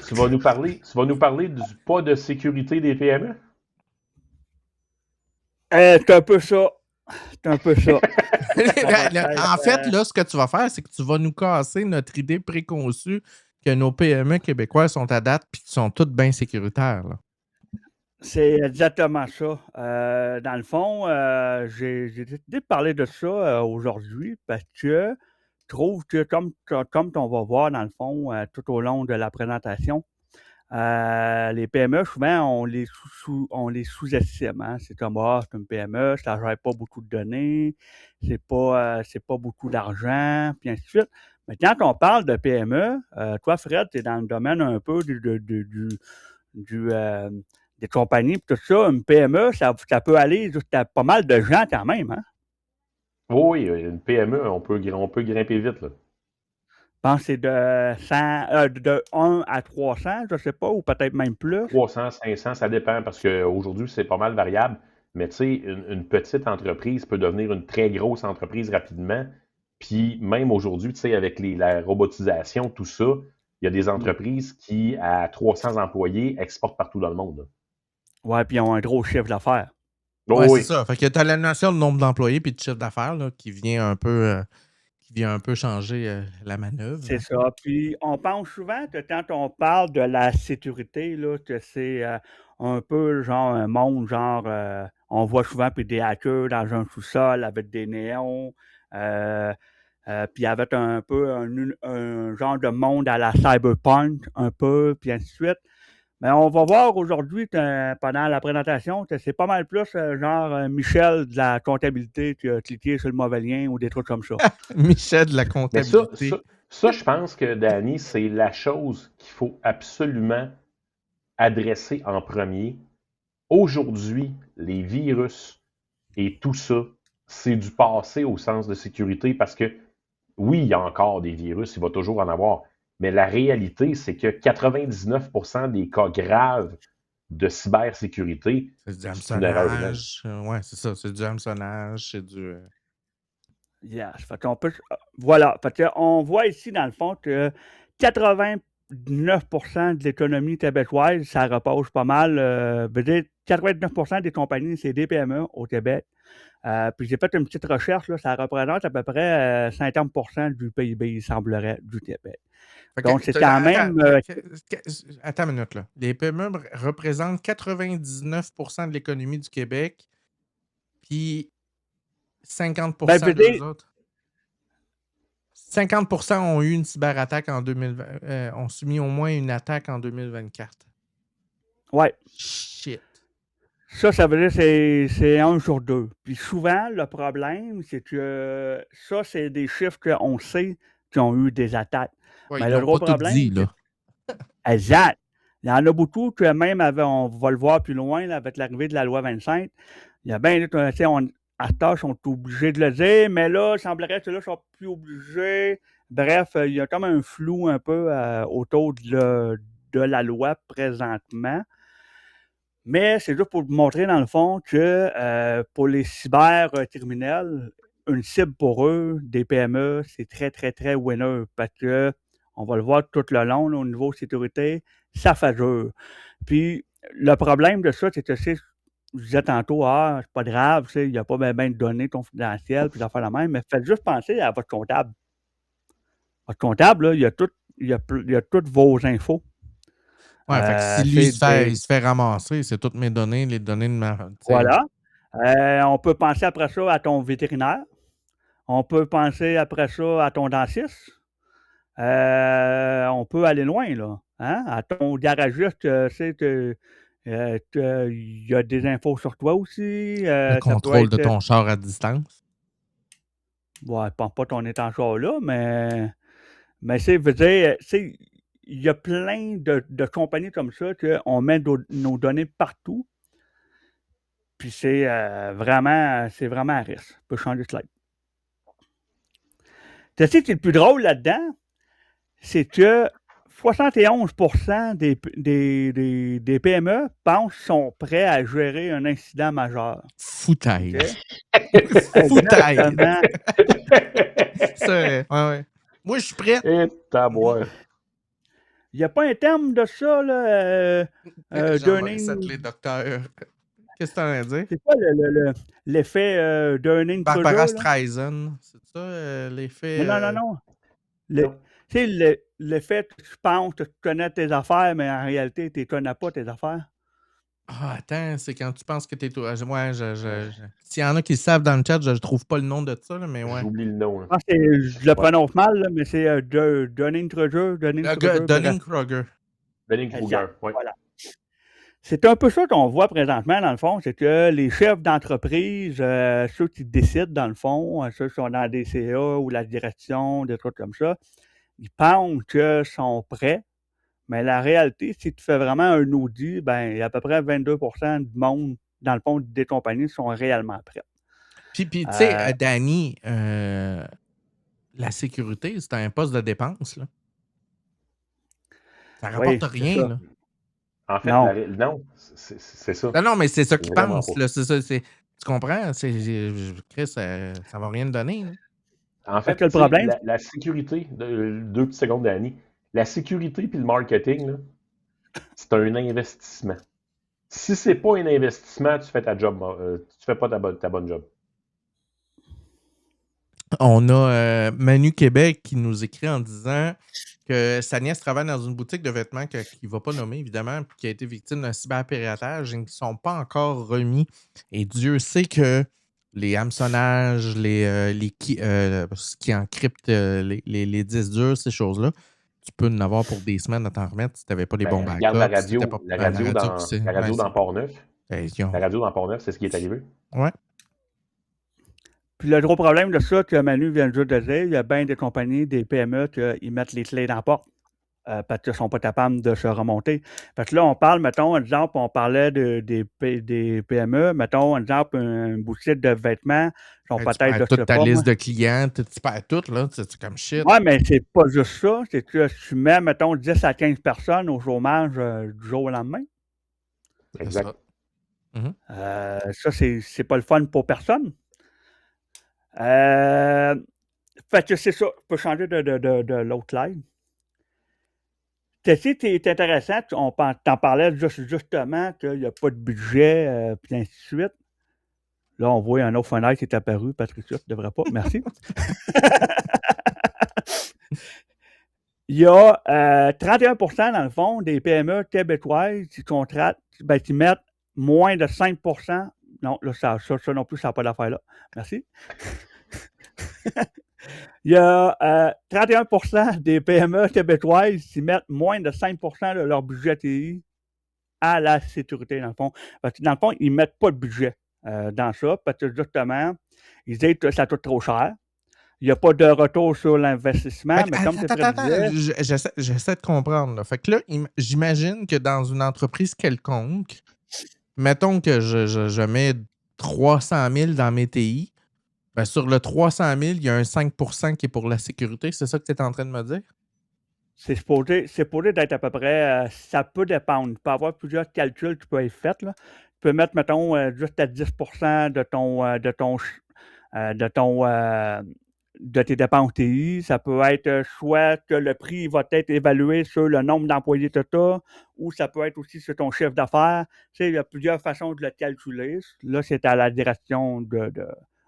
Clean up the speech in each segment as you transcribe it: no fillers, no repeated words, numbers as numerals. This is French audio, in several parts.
tu vas nous parler du pas de sécurité des PME? C'est un peu ça. C'est un peu ça. En fait, là, ce que tu vas faire, c'est que tu vas nous casser notre idée préconçue que nos PME québécoises sont à date et sont toutes bien sécuritaires. Là. C'est exactement ça. Dans le fond, j'ai décidé de parler de ça aujourd'hui parce que je trouve que, comme on va voir dans le fond tout au long de la présentation, les PME, souvent, on les sous-estime. Hein? C'est comme, c'est une PME, ça ne gère pas beaucoup de données, c'est pas beaucoup d'argent, puis ainsi de suite. Mais quand on parle de PME, toi, Fred, tu es dans le domaine un peu des compagnies, puis tout ça. Une PME, ça peut aller jusqu'à pas mal de gens quand même. Hein? Oui, une PME, on peut grimper vite. Là. Je pense que c'est de 1 à 300, je ne sais pas, ou peut-être même plus. 300, 500, ça dépend parce qu'aujourd'hui, c'est pas mal variable. Mais tu sais, une petite entreprise peut devenir une très grosse entreprise rapidement. Puis même aujourd'hui, tu sais, avec la robotisation, tout ça, il y a des entreprises qui, à 300 employés, exportent partout dans le monde. Ouais, puis ils ont un gros chiffre d'affaires. Oh, ouais, oui, c'est ça. Fait que tu as la notion de nombre d'employés et de chiffre d'affaires là, qui vient un peu changer la manœuvre. C'est ça. Puis on pense souvent que quand on parle de la sécurité, là, que c'est un peu genre un monde, genre on voit souvent puis des hackers dans un sous-sol avec des néons. Puis avec un peu un genre de monde à la cyberpunk, un peu, puis ainsi de suite. Mais on va voir aujourd'hui, pendant la présentation, que c'est pas mal plus genre Michel de la comptabilité qui a cliqué sur le mauvais lien ou des trucs comme ça. Michel de la mais comptabilité. ça, je pense que, Danny, c'est la chose qu'il faut absolument adresser en premier. Aujourd'hui, les virus et tout ça, c'est du passé au sens de sécurité parce que, oui, il y a encore des virus, il va toujours en avoir, mais la réalité, c'est que 99% des cas graves de cybersécurité, C'est du c'est une erreur humaine. hameçonnage. Ouais, c'est ça. C'est du hameçonnage. C'est du. Yes. Fait qu'on peut, voilà. Fait qu'on voit ici, dans le fond, que 89% de l'économie québécoise, ça repose pas mal. 89% des compagnies, c'est des PME au Québec. Puis j'ai fait une petite recherche, là, ça représente à peu près 50% du PIB, il semblerait, du Québec. Donc, c'est quand même. Attends une minute, là. Les PME représentent 99% de l'économie du Québec, puis 50% des autres. 50% ont eu une cyberattaque en 2020, ont subi au moins une attaque en 2024. Ouais. Shit. Ça veut dire que c'est 1 sur 2. Puis souvent, le problème, c'est que ça, c'est des chiffres qu'on sait qui ont eu des attaques. Ouais, mais ils le l'ont gros pas tout problème, dit, là. Exact. Il y en a beaucoup que même on va le voir plus loin là, avec l'arrivée de la loi 25. Il y a bien, à ce temps, ils sont obligés de le dire, mais là, il semblerait que là, ils sont plus obligés. Bref, il y a comme un flou un peu autour de la loi présentement. Mais c'est juste pour vous montrer, dans le fond, que pour les cybercriminels, une cible pour eux, des PME, c'est très, très, très winner. Parce que, on va le voir tout le long, là, au niveau sécurité, ça fait dur. Puis, le problème de ça, c'est que, je disais tantôt, c'est pas grave, il n'y a pas bien de données confidentielles, puis faire la même, mais faites juste penser à votre comptable. Votre comptable, là, il y a toutes vos infos. Ouais, fait que si lui, il se fait ramasser, c'est toutes mes données, les données de ma. Voilà. On peut penser après ça à ton vétérinaire. On peut penser après ça à ton dentiste. On peut aller loin, là. Hein? À ton garagiste, il y a des infos sur toi aussi. Le contrôle de ton char à distance. Ouais, je pense pas ton est en char là, mais c'est veut dire, il y a plein de compagnies comme ça qu'on met nos données partout. Puis c'est vraiment à risque. Je peux changer de slide. Tu sais, ce qui est le plus drôle là-dedans, c'est que 71% des PME pensent qu'ils sont prêts à gérer un incident majeur. Foutaise. Okay? Foutaise. Ouais. Moi, je suis prêt. Il n'y a pas un terme de ça, là, Jean-Vincent, les Dunning. docteurs. Qu'est-ce que tu as à dire? C'est quoi l'effet Barbara Dunning-Kruger, là? Streisand, c'est ça, l'effet. Non, non, non, non. Non. Tu sais, l'effet, tu penses que tu connais tes affaires, mais en réalité, tu ne connais pas tes affaires. Ah, attends, c'est quand tu penses que t'es tout. Ouais, s'il y en a qui le savent dans le chat, je ne trouve pas le nom de ça, là, mais ouais. J'oublie le nom. Là. Je pense que je le Ouais. prononce mal, là, mais c'est Dunning-Kruger. Dunning-Kruger. Dunning-Kruger. Dunning-Kruger, Exact, oui. voilà. C'est un peu ça qu'on voit présentement, dans le fond, c'est que les chefs d'entreprise, ceux qui décident, dans le fond, ceux qui sont dans des CA ou la direction, des trucs comme ça, ils pensent qu'ils sont prêts, mais la réalité, si tu fais vraiment un audit, ben, il y a à peu près 22% du monde, dans le fond, des compagnies sont réellement prêtes. Puis tu sais, Danny, la sécurité, c'est un poste de dépense, là. Ça rapporte rien, là. En fait, non, non c'est ça. Non, mais c'est ça qu'ils Vraiment pensent, pas. là. C'est ça, tu comprends? Chris, ça va rien te donner, là. En fait, le problème, la sécurité, 2 petites secondes, Danny, la sécurité puis le marketing, là, c'est un investissement. Si c'est pas un investissement, tu fais ta job, tu fais pas ta bonne job. On a Manu Québec qui nous écrit en disant que sa nièce travaille dans une boutique de vêtements qu'il ne va pas nommer, évidemment, puis qui a été victime d'un cyberpiratage et qui ne sont pas encore remis. Et Dieu sait que les hameçonnages, ce qui encrypte les disques durs, ces choses-là, tu peux en avoir pour des semaines à t'en remettre si tu n'avais pas les bons backups. Regarde la radio, si pas, la radio dans Port-Neuf. La radio dans Port-Neuf, c'est ce qui est arrivé. Ouais. Puis le gros problème de ça que Manu vient de dire, il y a bien des compagnies, des PME, qui mettent les clés dans la porte parce qu'ils ne sont pas capables de se remonter. Fait que là, on parle, mettons, exemple, on parlait des PME, mettons, exemple, une boutique de vêtements, sont Tu peut-être, perds je toute sais ta pas, liste de clients, tu perds tout, là. C'est comme shit. Oui, mais c'est pas juste ça. C'est que tu mets, mettons, 10 à 15 personnes au chômage du jour au lendemain. Exact. Ça, c'est pas le fun pour personne. Fait que c'est ça. Je peux changer de l'autre slide. C'est intéressant. T'en parlais justement qu'il n'y a pas de budget, puis ainsi de suite. Là, on voit un autre fenêtre qui est apparu. Patricia, tu ne devrais pas. Merci. Il y a 31% dans le fond des PME québécoises qui contractent, qui mettent moins de 5%. Non, là, ça non plus, ça n'a pas d'affaire là. Merci. Il y a 31% des PME québécoises qui mettent moins de 5% de leur budget TI à la sécurité, dans le fond. Parce que dans le fond, ils ne mettent pas de budget dans ça, parce que justement, ils disent que ça coûte trop cher. Il n'y a pas de retour sur l'investissement, mais comme tu prédisais... J'essaie de comprendre. Là. Fait que là, j'imagine que dans une entreprise quelconque, mettons que je mets 300 000 dans mes TI, ben sur le 300 000, il y a un 5% qui est pour la sécurité. C'est ça que tu es en train de me dire? C'est supposé d'être à peu près... ça peut dépendre. Il peut y avoir plusieurs calculs qui peuvent être faits. Là. Tu peux mettre, mettons, juste à 10% de tes dépenses TI. Ça peut être soit que le prix va être évalué sur le nombre d'employés que tu as, ou ça peut être aussi sur ton chiffre d'affaires. Tu sais, il y a plusieurs façons de le calculer. Là, c'est à la direction de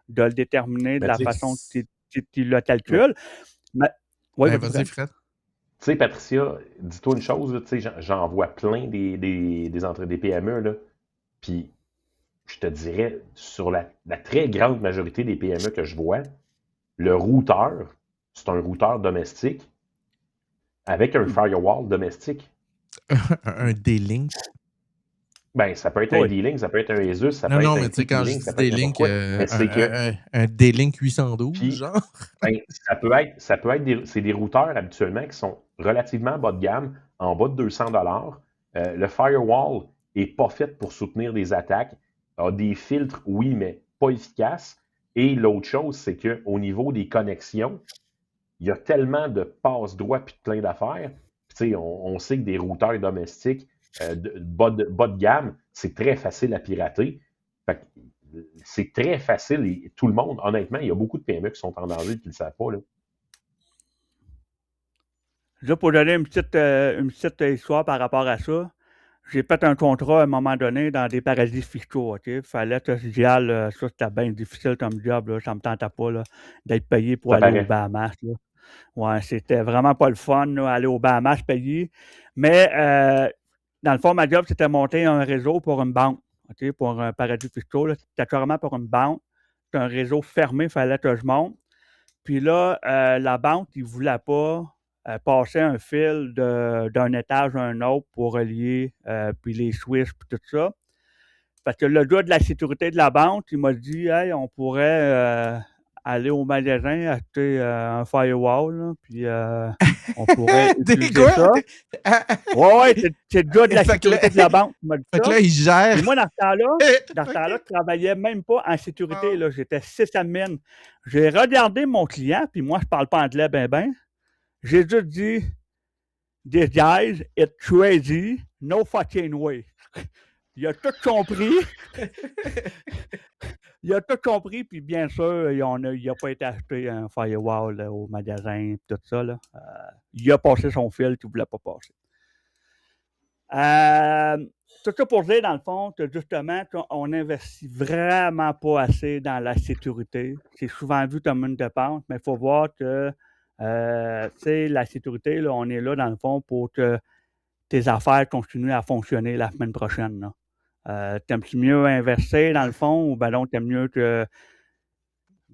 le déterminer de la façon que tu le calcules. Mais, ouais, vas-y, Fred. Tu sais, Patricia, dis-toi une chose, tu sais, j'en vois plein des PME, là, puis je te dirais, sur la très grande majorité des PME que je vois, le routeur, c'est un routeur domestique avec un firewall domestique. Un D-Link? Ben, ça peut être un D-Link, ça peut être un ESUS, ça peut être un mais tu sais, quand je dis D-Link, un D-Link 812, puis, genre? Ben, ça peut être c'est des routeurs habituellement qui sont relativement bas de gamme, en bas de 200 $. Le firewall n'est pas fait pour soutenir des attaques. Il a des filtres, oui, mais pas efficaces. Et l'autre chose, c'est qu'au niveau des connexions, il y a tellement de passe-droits et de plein d'affaires. On sait que des routeurs domestiques bas de gamme, c'est très facile à pirater. Fait que c'est très facile et tout le monde, honnêtement, il y a beaucoup de PME qui sont en danger et qui ne le savent pas. Là. Là, pour donner une petite histoire par rapport à ça, j'ai fait un contrat à un moment donné dans des paradis fiscaux, OK? Fallait que j'y aille, ça c'était bien difficile comme job, là, ça me tentait pas, là, d'être payé pour Ça aller aux paraît. Bahamas, là. Ouais, c'était vraiment pas le fun, là, aller aux Bahamas payer. Mais dans le fond, ma job, c'était monter un réseau pour une banque, OK? Pour un paradis fiscaux, là. C'était carrément pour une banque. C'était un réseau fermé, fallait que je monte. Puis là, la banque, ils ne voulaient pas passer un fil d'un étage à un autre pour relier, puis les switches, puis tout ça. Parce que le gars de la sécurité de la banque, il m'a dit, hey, on pourrait aller au magasin acheter un firewall, là, puis on pourrait Des utiliser quoi? ça. Ouais, c'est le gars de la Fait que là, sécurité de la banque qui m'a dit fait que ça. là, il gère. Puis moi, dans ce temps-là, OK. je travaillais même pas en sécurité, Wow. là. J'étais sysadmin. J'ai regardé mon client, puis moi, je parle pas anglais ben. J'ai juste dit, this guy is crazy, no fucking way. Il a tout compris. Il a tout compris, puis bien sûr, il n'a pas été acheté un firewall là, au magasin, tout ça. Là. Il a passé son fil qu'il ne voulait pas passer. Tout ça pour dire, dans le fond, que justement, on n'investit vraiment pas assez dans la sécurité. C'est souvent vu comme une dépense, mais il faut voir que la sécurité, là, on est là, dans le fond, pour que tes affaires continuent à fonctionner la semaine prochaine. T'aimes-tu mieux investir, dans le fond, ou ben donc t'aimes mieux que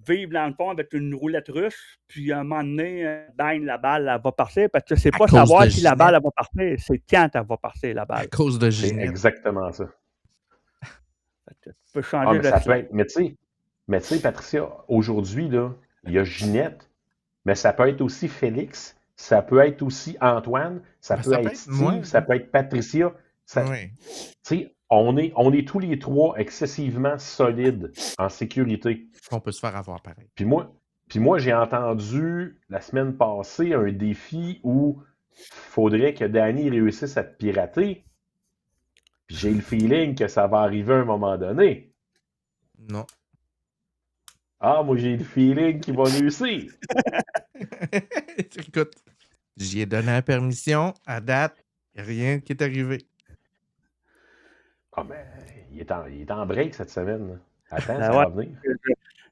vivre, dans le fond, avec une roulette russe, puis à un moment donné, bang, la balle, elle va partir, parce que c'est À pas cause savoir de si la balle, Ginette. elle va partir, c'est quand elle va partir, la À balle. cause de C'est Ginette. exactement ça. Fait que tu peux Ah, changer mais de ça peut slide. être. Mais tu sais, Patricia, aujourd'hui, là, il y a Ginette, mais ça peut être aussi Félix, ça peut être aussi Antoine, ça Ben, peut ça peut être être moi. Steve, ça peut être Patricia. Oui. Tu sais, on est tous les trois excessivement solides en sécurité. On peut se faire avoir pareil. Puis moi, j'ai entendu la semaine passée un défi où il faudrait que Danny réussisse à te pirater. Puis j'ai le feeling que ça va arriver à un moment donné. Non. Ah, moi, j'ai le feeling qu'il va réussir. Écoute, j'y ai donné la permission. À date, il n'y a rien qui est arrivé. Ah, mais il est en break cette semaine. Là. Attends, Ben ça ouais, va venir.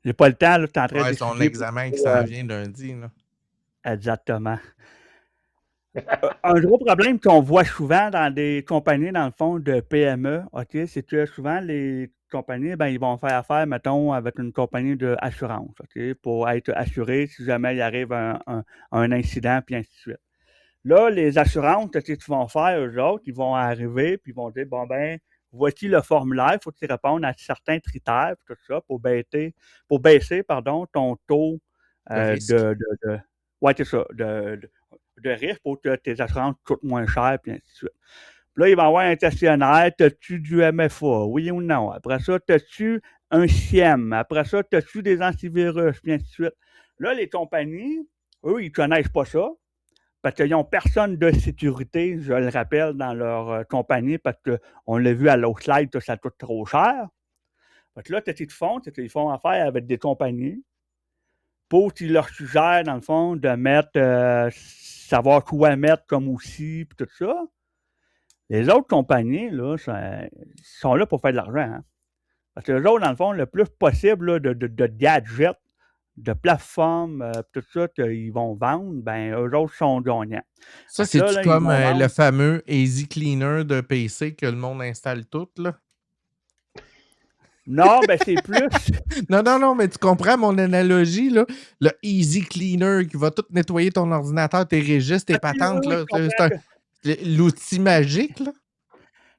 j'ai pas le temps, là, tu es en train Ouais, son d'étudier. examen qui s'en vient lundi. Là. Exactement. Un gros problème qu'on voit souvent dans des compagnies, dans le fond, de PME, OK, c'est que souvent, les compagnies, ben, ils vont faire affaire, mettons, avec une compagnie d'assurance, OK, pour être assurés si jamais il arrive un incident, puis ainsi de suite. Là, les assurances, qu'est-ce qu'ils vont faire, eux autres? Ils vont arriver, puis ils vont dire, bon, ben, voici le formulaire, il faut qu'ils répondent à certains critères, puis tout ça, pour baisser, ton taux De risque. ouais, c'est ça, de risque pour que tes assurances coûtent moins cher, puis ainsi de suite. Puis là, il va y avoir un questionnaire, t'as-tu du MFA, oui ou non? Après ça, t'as-tu un SIEM? Après ça, t'as-tu des antivirus, puis ainsi de suite. Là, les compagnies, eux, ils ne connaissent pas ça, parce qu'ils n'ont personne de sécurité, je le rappelle, dans leur compagnie, parce qu'on l'a vu à l'autre slide, que ça coûte trop cher. Fait que là, qu'est-ce qu'ils font? C'est qu'ils font affaire avec des compagnies pour qu'ils leur suggèrent, dans le fond, de mettre, savoir quoi mettre comme outil, puis tout ça. Les autres compagnies, là, sont là pour faire de l'argent. Hein? Parce que les autres, dans le fond, le plus possible là, de gadgets, de plateformes, tout ça qu'ils vont vendre, ben eux autres sont gagnants. Ça, Fait que là, c'est-tu là, ils comme vont le vendre. fameux Easy Cleaner de PC que le monde installe tout, là? Non, ben c'est plus. Non, mais tu comprends mon analogie, là? Le Easy Cleaner qui va tout nettoyer ton ordinateur, tes registres, tes Oui, patentes, oui, là. je comprends que C'est l'outil magique, là.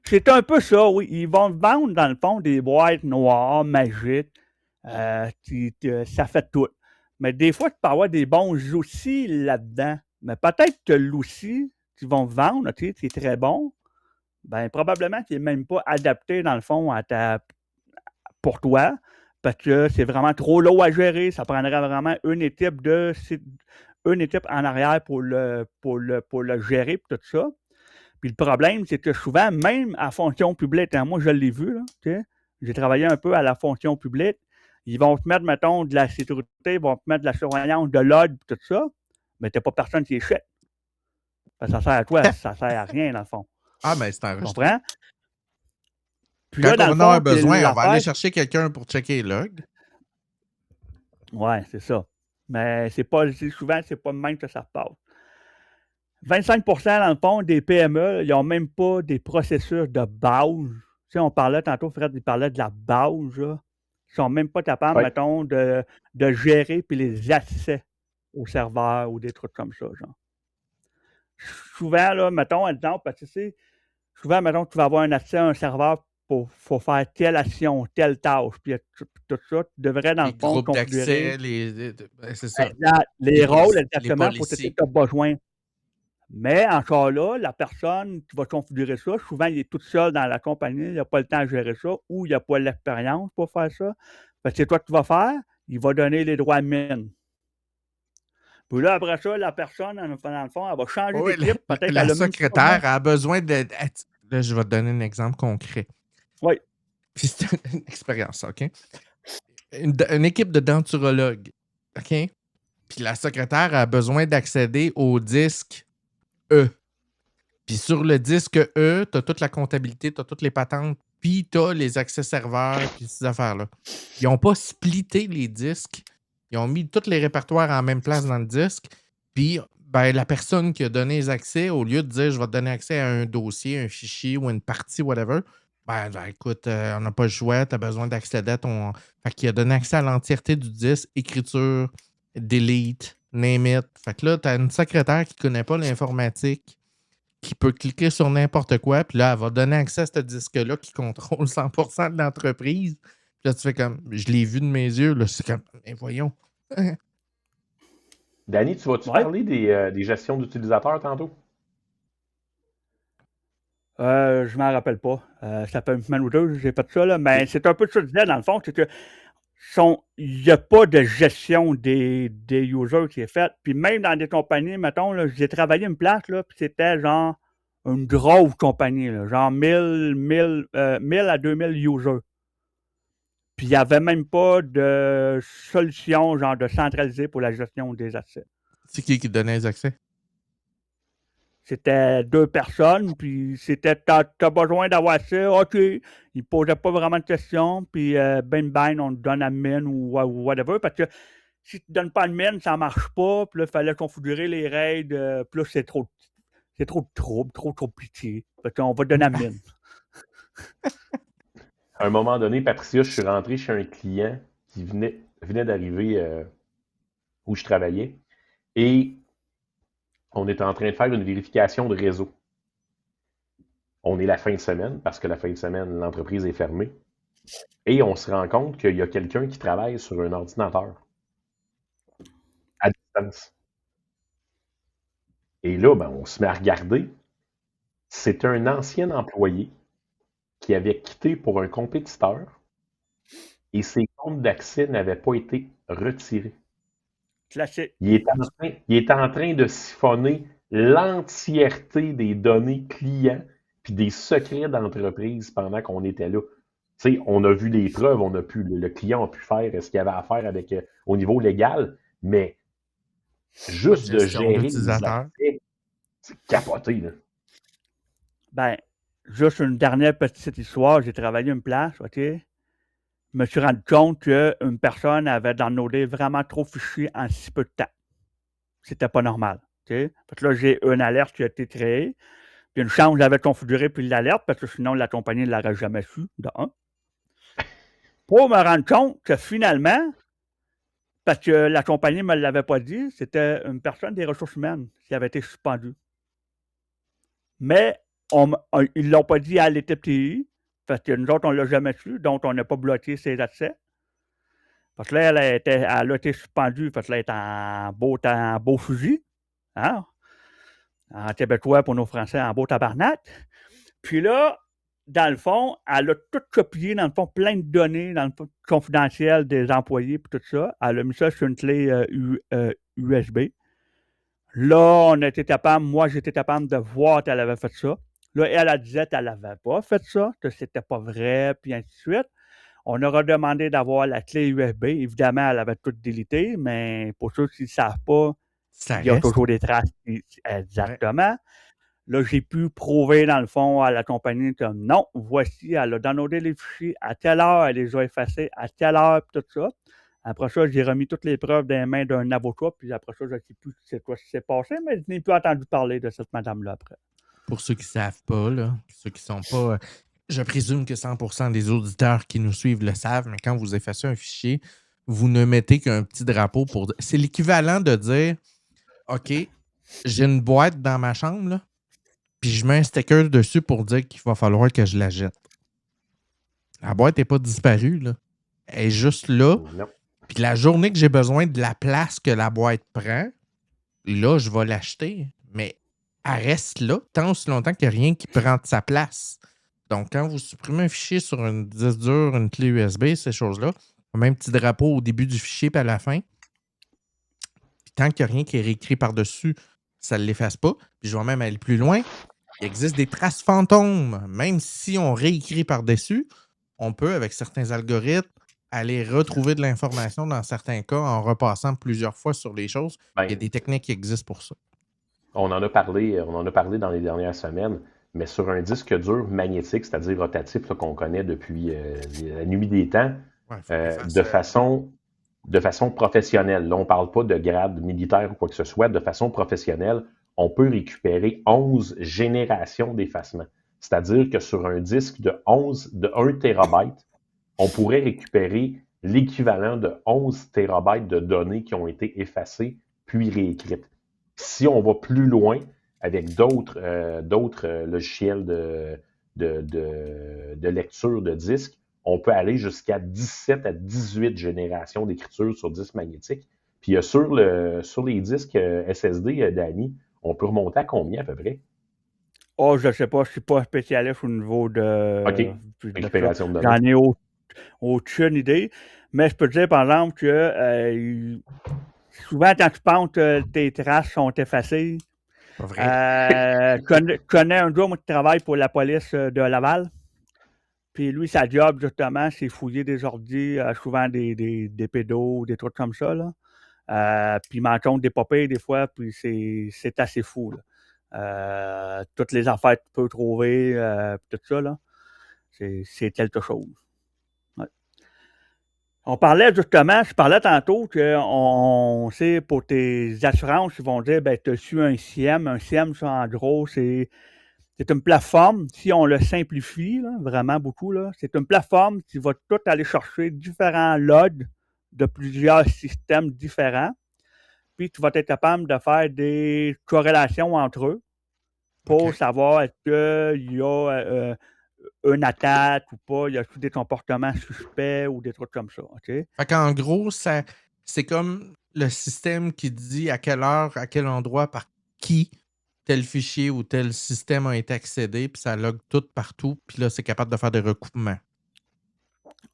c'est un peu ça, oui. Ils vont te vendre, dans le fond, des boîtes noires, magiques, ça fait tout. Mais des fois, tu peux avoir des bons outils là-dedans. Mais peut-être que l'outil qu'ils vont te vendre, OK, qui est très bon, ben probablement qu'il n'est même pas adapté, dans le fond, pour toi, parce que c'est vraiment trop lourd à gérer. Ça prendrait vraiment une équipe en arrière pour le gérer, puis tout ça. Puis le problème, c'est que souvent, même à fonction publique, hein, moi je l'ai vu, là, j'ai travaillé un peu à la fonction publique, ils vont te mettre, mettons, de la sécurité, ils vont te mettre de la surveillance, de l'ordre, tout ça, mais tu n'as pas personne qui est chèque. Parce que ça sert à quoi? Ça sert à rien, dans le fond. Ah, mais c'est Tu enregistré. comprends? Puis là, Quand dans on le va en avoir fond, puis besoin, on va aller l'affaire... chercher quelqu'un pour checker les logs. Ouais, c'est ça. Mais souvent, c'est pas même que ça se passe. 25% dans le fond des PME, ils n'ont même pas des processus de base. Tu sais, on parlait tantôt, Fred, il parlait de la base, là. Ils sont même pas capables, Ouais. mettons, de gérer puis les accès au serveur ou des trucs comme ça, genre. Souvent, là, mettons, exemple, parce que tu sais, souvent, mettons, tu vas avoir un accès à un serveur pour faire telle action, telle tâche, puis tout ça, tu devrais, dans Les le fond, groupes configurer d'accès, c'est ça. les rôles les exactement pour ce que policiers. tu as besoin. Mais encore là, la personne qui va configurer ça, souvent, il est tout seul dans la compagnie, il n'a pas le temps de gérer ça ou il n'a pas l'expérience pour faire ça. Fait que c'est toi que tu vas faire, il va donner les droits mines. Puis là, après ça, la personne, dans le fond, elle va changer Oui, d'équipe. Peut-être la qu'elle a même pas besoin. secrétaire a besoin de. Là, je vais te donner un exemple concret. Oui. Puis c'est une expérience, OK? Une équipe de denturologues, OK? Puis la secrétaire a besoin d'accéder au disque E. Puis sur le disque E, tu as toute la comptabilité, tu as toutes les patentes, puis tu as les accès serveurs, puis ces affaires-là. Ils n'ont pas splitté les disques. Ils ont mis tous les répertoires en même place dans le disque. Puis ben, la personne qui a donné les accès, au lieu de dire je vais te donner accès à un dossier, un fichier ou une partie, whatever, ben écoute, on n'a pas le choix, tu as besoin d'accéder à ton. Fait qu'il a donné accès à l'entièreté du disque, écriture, delete, name it. Fait que là, tu as une secrétaire qui ne connaît pas l'informatique, qui peut cliquer sur n'importe quoi, puis là, elle va donner accès à ce disque-là qui contrôle 100% de l'entreprise. Puis là, tu fais comme, je l'ai vu de mes yeux, là, c'est comme, mais voyons. Danny, tu vas-tu parler des gestions d'utilisateurs tantôt? Je m'en rappelle pas. Ça fait une semaine ou deux que j'ai fait ça, là, mais c'est un peu ça que je disais, dans le fond, c'est que il n'y a pas de gestion des users qui est faite. Puis même dans des compagnies, mettons, là, j'ai travaillé une place, là, puis c'était genre une grosse compagnie, là, genre 1000 à 2000 users. Puis il n'y avait même pas de solution, genre de centralisée pour la gestion des accès. C'est qui donnait les accès? C'était 2 personnes, puis c'était t'as besoin d'avoir ça, OK. Ils ne posaient pas vraiment de questions, puis ben, on te donne la mine ou whatever, parce que si tu ne donnes pas de mine, ça ne marche pas, puis là, il fallait configurer les raids, puis là, c'est trop de trouble, trop de pitié. Fait qu'on va te donner la mine. À un moment donné, Patricia, je suis rentré chez un client qui venait d'arriver où je travaillais, et on est en train de faire une vérification de réseau. On est la fin de semaine, parce que la fin de semaine, l'entreprise est fermée. Et on se rend compte qu'il y a quelqu'un qui travaille sur un ordinateur à distance. Et là, ben, on se met à regarder. C'est un ancien employé qui avait quitté pour un compétiteur et ses comptes d'accès n'avaient pas été retirés. Classique. Il est en train de siphonner l'entièreté des données clients puis des secrets d'entreprise pendant qu'on était là. Tu sais, on a vu les preuves, le client a pu faire ce qu'il avait à faire avec au niveau légal, mais juste de gérer les accès, c'est capoté, là. Ben, juste une dernière petite histoire. J'ai travaillé une place, OK? Je me suis rendu compte qu'une personne avait downloadé vraiment trop de fichiers en si peu de temps. C'était pas normal. OK? Fait que là, j'ai une alerte qui a été créée. Puis une chance, j'avais configuré puis l'alerte, parce que sinon, la compagnie ne l'aurait jamais su, de un. Pour me rendre compte que finalement, parce que la compagnie ne me l'avait pas dit, c'était une personne des ressources humaines qui avait été suspendue. Mais ils ne l'ont pas dit à l'équipe TI, parce que nous autres, on ne l'a jamais su, donc on n'a pas bloqué ses accès. Parce que là, elle a été suspendue, parce qu'elle est en beau fusil. Hein? En québécois, pour nos Français, en beau tabarnak. Puis là, dans le fond, elle a tout copié, dans le fond, plein de données dans le fond, confidentielles des employés et tout ça. Elle a mis ça sur une clé USB. Là, on était capable, moi, j'étais capable de voir qu'elle avait fait ça. Là, elle disait qu'elle n'avait pas fait ça, que c'était pas vrai, puis ainsi de suite. On aura demandé d'avoir la clé USB. Évidemment, elle avait tout délité, mais pour ceux qui ne savent pas, Ça Il y a reste. toujours des traces. Ouais. Exactement. Là, j'ai pu prouver, dans le fond, à la compagnie comme non, voici, elle a downloadé les fichiers, à telle heure, elle les a effacés, à telle heure, puis tout ça. Après ça, j'ai remis toutes les preuves dans les mains d'un avocat, puis après ça, je ne sais plus c'est quoi qui s'est passé, mais je n'ai plus entendu parler de cette madame-là après. Pour ceux qui ne savent pas, là, ceux qui ne sont pas. Je présume que 100% des auditeurs qui nous suivent le savent, mais quand vous effacez un fichier, vous ne mettez qu'un petit drapeau pour. C'est l'équivalent de dire OK, j'ai une boîte dans ma chambre, là, puis je mets un sticker dessus pour dire qu'il va falloir que je la jette. La boîte n'est pas disparue, là. Elle est juste là. Non. Puis la journée que j'ai besoin de la place que la boîte prend, là, je vais l'acheter. Mais elle reste là tant aussi longtemps qu'il n'y a rien qui prend de sa place. Donc, quand vous supprimez un fichier sur une disque dur, une clé USB, ces choses-là, même petit drapeau au début du fichier puis à la fin, puis tant qu'il n'y a rien qui est réécrit par-dessus, ça ne l'efface pas. Puis je vais même aller plus loin. Il existe des traces fantômes. Même si on réécrit par-dessus, on peut, avec certains algorithmes, aller retrouver de l'information dans certains cas en repassant plusieurs fois sur les choses. Ben, Il y a des techniques qui existent pour ça. on en a parlé dans les dernières semaines, mais sur un disque dur magnétique, c'est-à-dire rotatif, là, qu'on connaît depuis la nuit des temps, Ouais, faut qu'il fasse, de façon professionnelle. Là, on ne parle pas de grade militaire ou quoi que ce soit. De façon professionnelle, on peut récupérer 11 générations d'effacement. C'est-à-dire que sur un disque de 1 térabyte, on pourrait récupérer l'équivalent de 11 térabytes de données qui ont été effacées puis réécrites. Si on va plus loin avec d'autres logiciels de lecture de disques, on peut aller jusqu'à 17 à 18 générations d'écriture sur disque magnétique. Puis sur les disques SSD, Danny, on peut remonter à combien à peu près? Oh, je ne sais pas, je ne suis pas spécialiste au niveau de OK. Récupération de données. J'en ai aucune idée. Mais je peux te dire, par exemple, que souvent, quand tu penses que tes traces sont effacées, Pas vrai. connais un gars, moi, qui travaille pour la police de Laval. Puis lui, sa job, justement, c'est fouiller des ordis, souvent des pédos, des trucs comme ça, là. Puis il m'en compte des papiers des fois, puis c'est assez fou, là. Toutes les affaires que tu peux trouver, tout ça, là, c'est quelque chose. Ouais. On parlait justement, je parlais tantôt qu'on sait pour tes assurances, ils vont dire, ben, tu as su un SIEM. Un SIEM, ça, en gros, c'est une plateforme, si on le simplifie, là, vraiment beaucoup, là, c'est une plateforme qui va tout aller chercher différents logs de plusieurs systèmes différents. Puis tu vas être capable de faire des corrélations entre eux pour savoir est-ce qu'il y a une attaque ou pas, il y a des comportements suspects ou des trucs comme ça. Okay? Fait qu'en gros, c'est comme le système qui dit à quelle heure, à quel endroit, par qui tel fichier ou tel système a été accédé, puis ça log tout partout, puis là, c'est capable de faire des recoupements.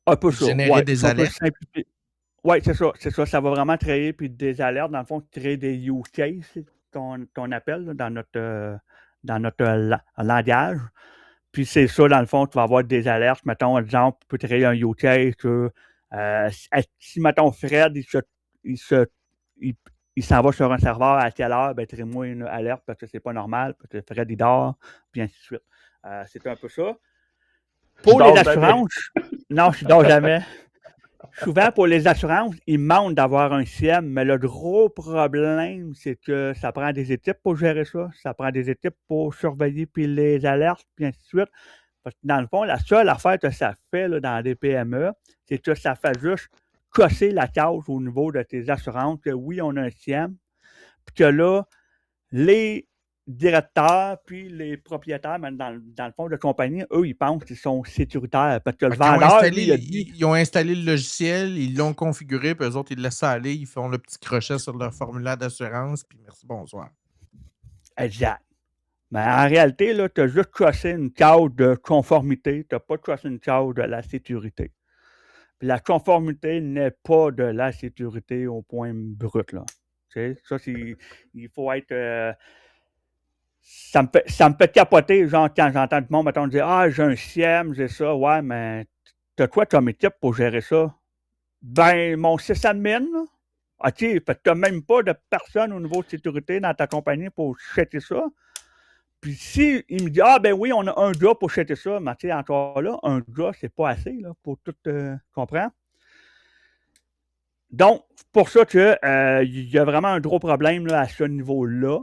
Un peu ça. Générer des alertes. Oui, c'est ça. Ça va vraiment créer puis des alertes, dans le fond, créer des use cases, qu'on appelle là, dans notre langage. Puis c'est ça, dans le fond, tu vas avoir des alertes. Mettons, exemple, tu peux créer un use case que si, mettons, Fred, il s'en va sur un serveur à quelle heure, ben, crée-moi une alerte parce que c'est pas normal, parce que Fred, il dort, puis ainsi de suite. C'est un peu ça. Pour les assurances, non, je ne dors jamais. Souvent, pour les assurances, ils demandent d'avoir un SIEM, mais le gros problème, c'est que ça prend des équipes pour gérer ça. Ça prend des équipes pour surveiller puis les alertes, puis ainsi de suite. Parce que dans le fond, la seule affaire que ça fait là, dans des PME, c'est que ça fait juste casser la case au niveau de tes assurances, que oui, on a un SIEM, puis que là, les directeurs puis les propriétaires, même dans le fond de compagnie, eux, ils pensent qu'ils sont sécuritaires. Parce que le vendeur, ils ont installé le logiciel, ils l'ont configuré, puis eux autres, ils laissent ça aller, ils font le petit crochet sur leur formulaire d'assurance, puis merci, bonsoir. Exact. Mais en réalité, là, tu as juste crossé une case de conformité, tu n'as pas crossé une case de la sécurité. Puis la conformité n'est pas de la sécurité au point brut, là. Tu sais, ça, il faut être... ça me fait capoter, genre, quand j'entends tout le monde, mettons, dire « Ah, j'ai un SIEM, j'ai ça. » Ouais, mais t'as quoi comme équipe pour gérer ça? Ben, mon sysadmin, là, OK, fait que tu n'as même pas de personne au niveau de sécurité dans ta compagnie pour checker ça. Puis si il me dit ah ben oui, on a un gars pour checker ça, mais tu sais, encore là, un gars, c'est pas assez là, pour tout comprendre. Donc, c'est pour ça que il y a vraiment un gros problème là, à ce niveau-là.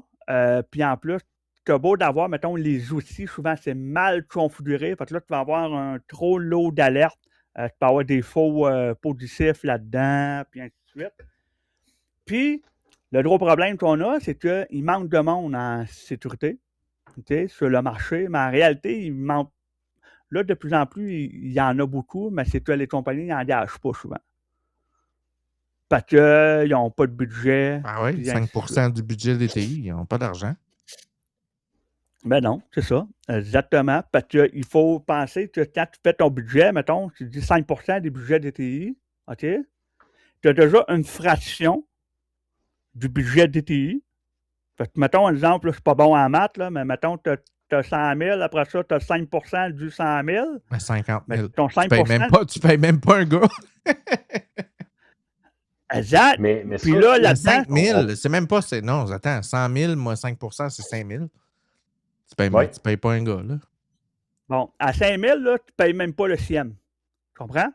Puis en plus, tu as beau d'avoir, mettons, les outils, souvent c'est mal configuré. Fait que là, tu vas avoir un trop lourd d'alerte. Tu peux avoir des faux positifs là-dedans, puis ainsi de suite. Puis, le gros problème qu'on a, c'est qu'il manque de monde en sécurité, sur le marché, mais en réalité, il manque. Là, de plus en plus, il y en a beaucoup, mais c'est que les compagnies n'engagent pas souvent. Parce qu'ils n'ont pas de budget. Ah oui, puis ainsi de suite. 5% du budget des TI, ils n'ont pas d'argent. Ben non, c'est ça. Exactement. Parce qu'il faut penser que quand tu fais ton budget, mettons, tu dis 5% des budgets des TI, OK? Tu as déjà une fraction du budget des TI. Fait que, mettons, un exemple, là, je suis pas bon en maths, là, mais mettons, tu as 100 000, après ça, tu as 5% du 100 000. Ben 50 000. Mais ton Tu payes 5%. tu payes même pas un gars. Exact. Mais Puis ça, là, Le là-dedans, 5 000, c'est même pas. Non, attends, 100 000 moins 5%, c'est 5 000. Tu payes pas un gars, là. bon, à 5 000, là, tu ne payes même pas le CIEM. Tu comprends?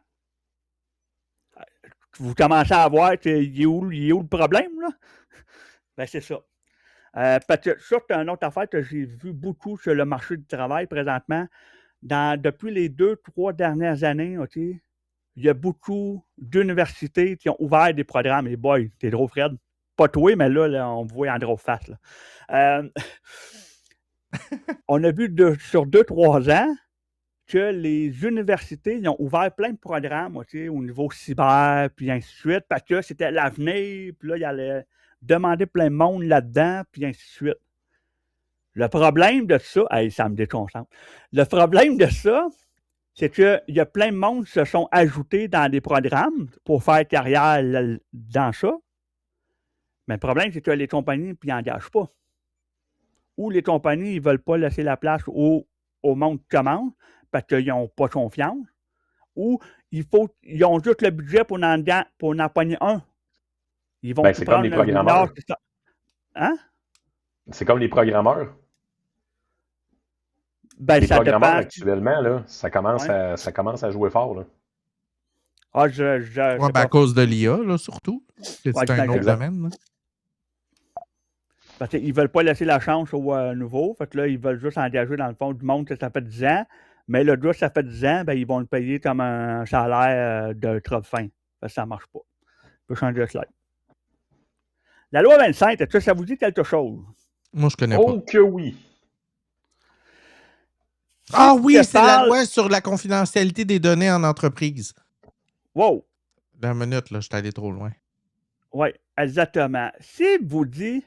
Vous commencez à voir il est où le problème, là? Ben, c'est ça. Parce que ça, c'est une autre affaire que j'ai vu beaucoup sur le marché du travail présentement. Depuis les 2-3 dernières années, OK, il y a beaucoup d'universités qui ont ouvert des programmes. Et boy, t'es drôle, Fred. Pas toi, mais là on me voit en drôle face. Là. On a vu sur 2-3 ans que les universités ils ont ouvert plein de programmes au niveau cyber, puis ainsi de suite, parce que c'était l'avenir, puis là, ils allaient demander plein de monde là-dedans, puis ainsi de suite. Le problème de ça, ça me déconcentre. Le problème de ça, c'est qu'il y a plein de monde qui se sont ajoutés dans des programmes pour faire carrière dans ça. Mais le problème, c'est que les compagnies ils n'engagent pas. Ou les compagnies ne veulent pas laisser la place au monde qui commande parce qu'ils n'ont pas confiance. Ou ils ont juste le budget pour en pogner un. Ils vont c'est comme les programmeurs. Hein? C'est comme les programmeurs. Ben, les ça programmeurs, dépend. actuellement, là, ça commence à jouer fort. Là. Ouais, à cause de l'IA, là, surtout. C'est un autre domaine. Là. Parce qu'ils ne veulent pas laisser la chance aux nouveaux. Fait que là, ils veulent juste engager, dans le fond, du monde que ça fait 10 ans. Mais le gars, ça fait 10 ans, ben, ils vont le payer comme un salaire de trop fin. Ça ne marche pas. On peut changer de slide. La loi 25, est-ce que ça vous dit quelque chose? Moi, je connais pas. Oh que oui! Ah oui, c'est la loi sur la confidentialité des données en entreprise. Wow! Dans une minute, là, je suis allé trop loin. Oui, exactement. Si vous dit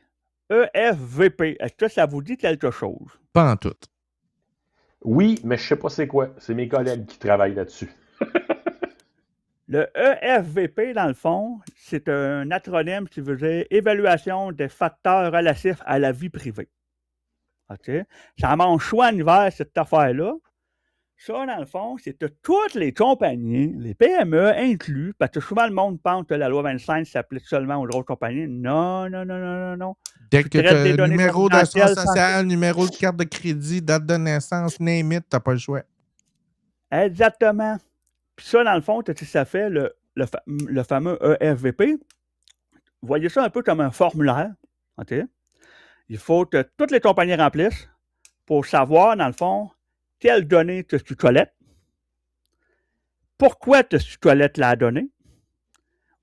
EFVP, est-ce que ça vous dit quelque chose? Pas en tout. Oui, mais je ne sais pas c'est quoi. C'est mes collègues qui travaillent là-dessus. Le EFVP, dans le fond, c'est un acronyme qui veut dire Évaluation des facteurs relatifs à la vie privée. OK? Ça mange choix en hiver, cette affaire-là. Ça, dans le fond, c'est que toutes les compagnies, les PME inclus, parce que souvent le monde pense que la loi 25 s'applique seulement aux grosses compagnies. Non. Dès que tu as numéro d'assurance sociale, numéro de carte de crédit, date de naissance, name it, tu n'as pas le choix. Exactement. Puis ça, dans le fond, ça fait le fameux EFVP. Voyez ça un peu comme un formulaire. OK? Il faut que toutes les compagnies remplissent pour savoir, dans le fond, quelles données tu collectes, pourquoi tu collectes la donnée,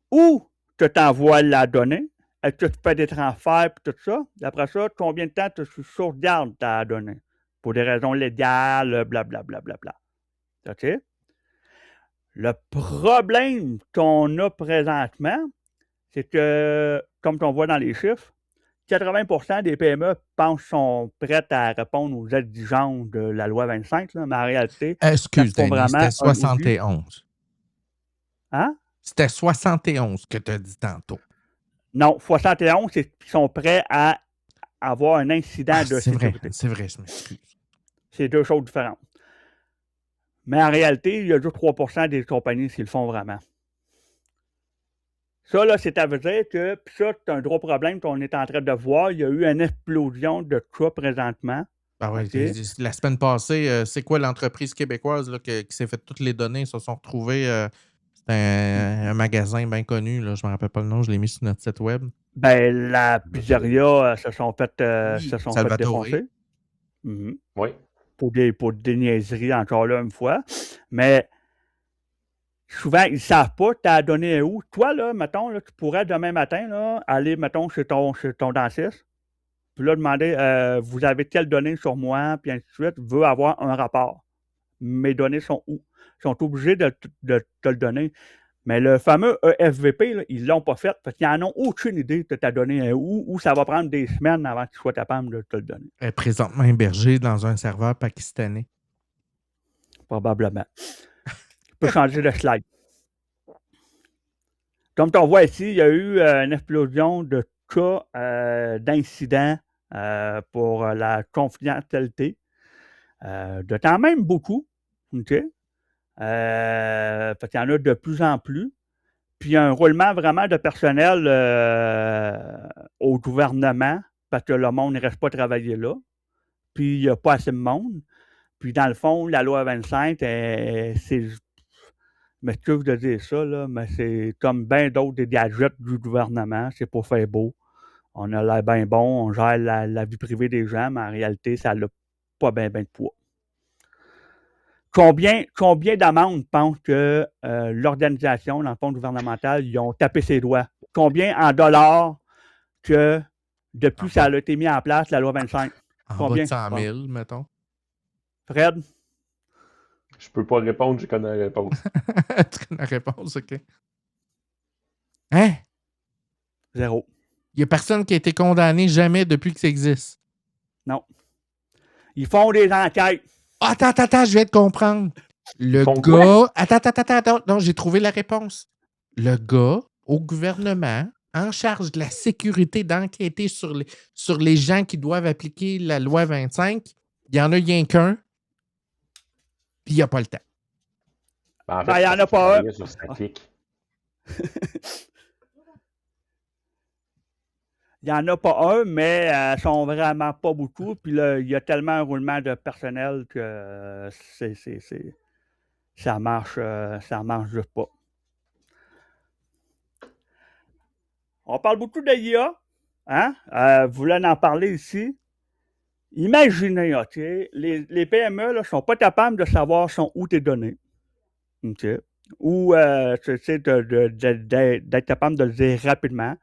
où tu t'envoies la donnée, est-ce que tu fais des transferts et tout ça. Après ça, combien de temps tu sauvegardes ta donnée pour des raisons légales, blablabla. OK? Le problème qu'on a présentement, c'est que, comme on voit dans les chiffres, 80% des PME pensent sont prêtes à répondre aux exigences de la loi 25, là, mais en réalité, excuse, Danny, c'était 71. Hein? C'était 71 que tu as dit tantôt. Non, 71, c'est qu'ils sont prêts à avoir un incident de sécurité. C'est vrai, je m'excuse. C'est deux choses différentes. Mais en réalité, il y a juste 3% des compagnies qui le font vraiment. Ça, là, c'est à dire que, puis ça, c'est un gros problème qu'on est en train de voir. Il y a eu une explosion de cas présentement. Ah oui, OK? la semaine passée, c'est quoi l'entreprise québécoise là, qui s'est fait toutes les données, se sont retrouvées. C'est un magasin bien connu, là, je ne me rappelle pas le nom, je l'ai mis sur notre site web. Ben, la pizzeria se sont fait Salvatore. défoncer. Mhm. Oui. Pour des niaiseries, encore là, une fois. Mais souvent, ils ne savent pas t'as donné où. Toi, là, mettons, là, tu pourrais demain matin là, aller, mettons, chez ton dentiste, puis là, demander vous avez telle donnée sur moi, puis ainsi de suite, veut avoir un rapport. Mes données sont où? Ils sont obligés de te le donner. Mais le fameux EFVP, là, ils ne l'ont pas fait parce qu'ils n'en ont aucune idée de ta donnée où ça va prendre des semaines avant qu'ils soient capables de te le donner. Elle est présentement hébergée dans un serveur pakistanais. Probablement. Tu peux changer de slide. Comme on voit ici, il y a eu une explosion de cas d'incidents pour la confidentialité. De quand même beaucoup. OK? Fait qu'il y en a de plus en plus. Puis il y a un roulement vraiment de personnel au gouvernement parce que le monde ne reste pas travailler là. Puis il n'y a pas assez de monde. Puis dans le fond, la loi 25, c'est. Je m'excuse de dire ça, là, mais c'est comme bien d'autres des gadgets du gouvernement. C'est pour faire beau. On a l'air bien bon, on gère la vie privée des gens, mais en réalité, ça n'a pas bien de poids. Combien d'amendes pensent que l'organisation, dans le fond gouvernemental, ils ont tapé ses doigts? Combien en dollars que depuis ça a été mis en place, la loi 25? Combien? Bas de 100 000, mettons. Fred? Je peux pas répondre, je connais la réponse. Tu connais la réponse, OK. Hein? 0. Il n'y a personne qui a été condamné jamais depuis que ça existe. Non. Ils font des enquêtes. Attends, je vais te comprendre. Le gars... Attends, non, j'ai trouvé la réponse. Le gars au gouvernement en charge de la sécurité d'enquêter sur les gens qui doivent appliquer la loi 25, il y en a rien qu'un, puis il n'y a pas le temps. En fait, il n'y en a pas un. Il n'y en a pas un, mais elles sont vraiment pas beaucoup. Puis là, il y a tellement un roulement de personnel que ça marche juste pas. On parle beaucoup de l'IA. Hein? Vous voulez en parler ici? Imaginez, OK, les PME ne sont pas capables de savoir sont où tes données. OK? Ou d'être capable de le dire rapidement.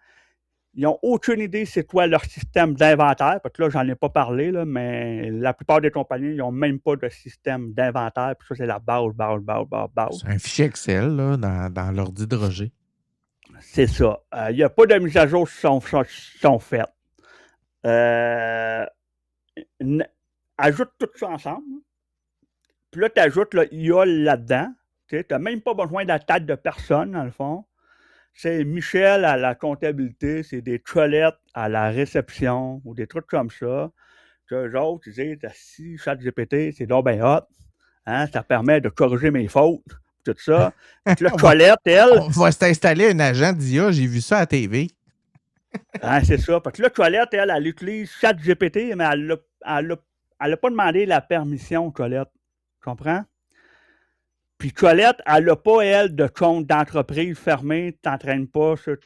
Ils n'ont aucune idée c'est quoi leur système d'inventaire. Parce que là, j'en ai pas parlé, là, mais la plupart des compagnies, ils n'ont même pas de système d'inventaire. Puis ça, c'est la base. C'est un fichier Excel là, dans l'ordi de Roger. C'est ça. Il n'y a pas de mise à jour qui sont faites. Ajoute tout ça ensemble. Puis là, tu ajoutes l'IA là-dedans. Tu n'as même pas besoin d'attaque de personne, dans le fond. C'est Michel à la comptabilité, c'est des toilettes à la réception ou des trucs comme ça. Eux autres, ils disent, si ChatGPT, c'est donc bien hot. Hein, ça permet de corriger mes fautes, tout ça. Puis la toilette, elle... On va s'installer un agent d'IA, j'ai vu ça à la TV. Hein, c'est ça. Parce que la toilette, elle utilise ChatGPT, mais elle n'a pas demandé la permission, toilette. Tu comprends? Puis Colette, elle n'a pas, elle, de compte d'entreprise fermé, tu t'entraînes pas sur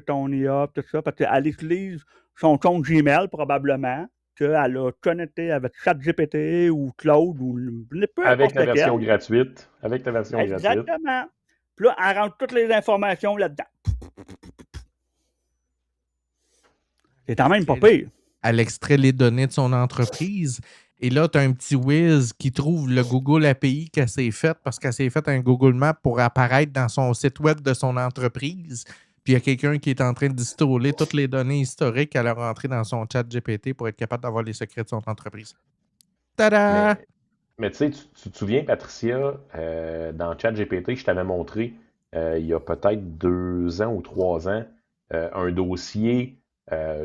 ton IA, tout ça, parce qu'elle utilise son compte Gmail, probablement, qu'elle a connecté avec ChatGPT ou Claude ou peu avec la version lequel. gratuite. Avec la version gratuite. Exactement. Puis là, elle rentre toutes les informations là-dedans. C'est quand même pas pire. Elle extrait les données de son entreprise. Et là, tu as un petit whiz qui trouve le Google API qu'elle s'est faite parce qu'elle s'est fait un Google Maps pour apparaître dans son site web de son entreprise. Puis il y a quelqu'un qui est en train de distourner toutes les données historiques qu'elle a rentrées dans son chat GPT pour être capable d'avoir les secrets de son entreprise. Tada! Mais tu sais, tu te souviens, Patricia, dans chat GPT, je t'avais montré il y a peut-être 2 ans ou 3 ans un dossier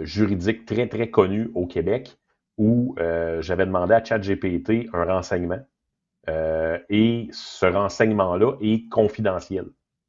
juridique très, très connu au Québec où j'avais demandé à ChatGPT un renseignement et ce renseignement-là est confidentiel.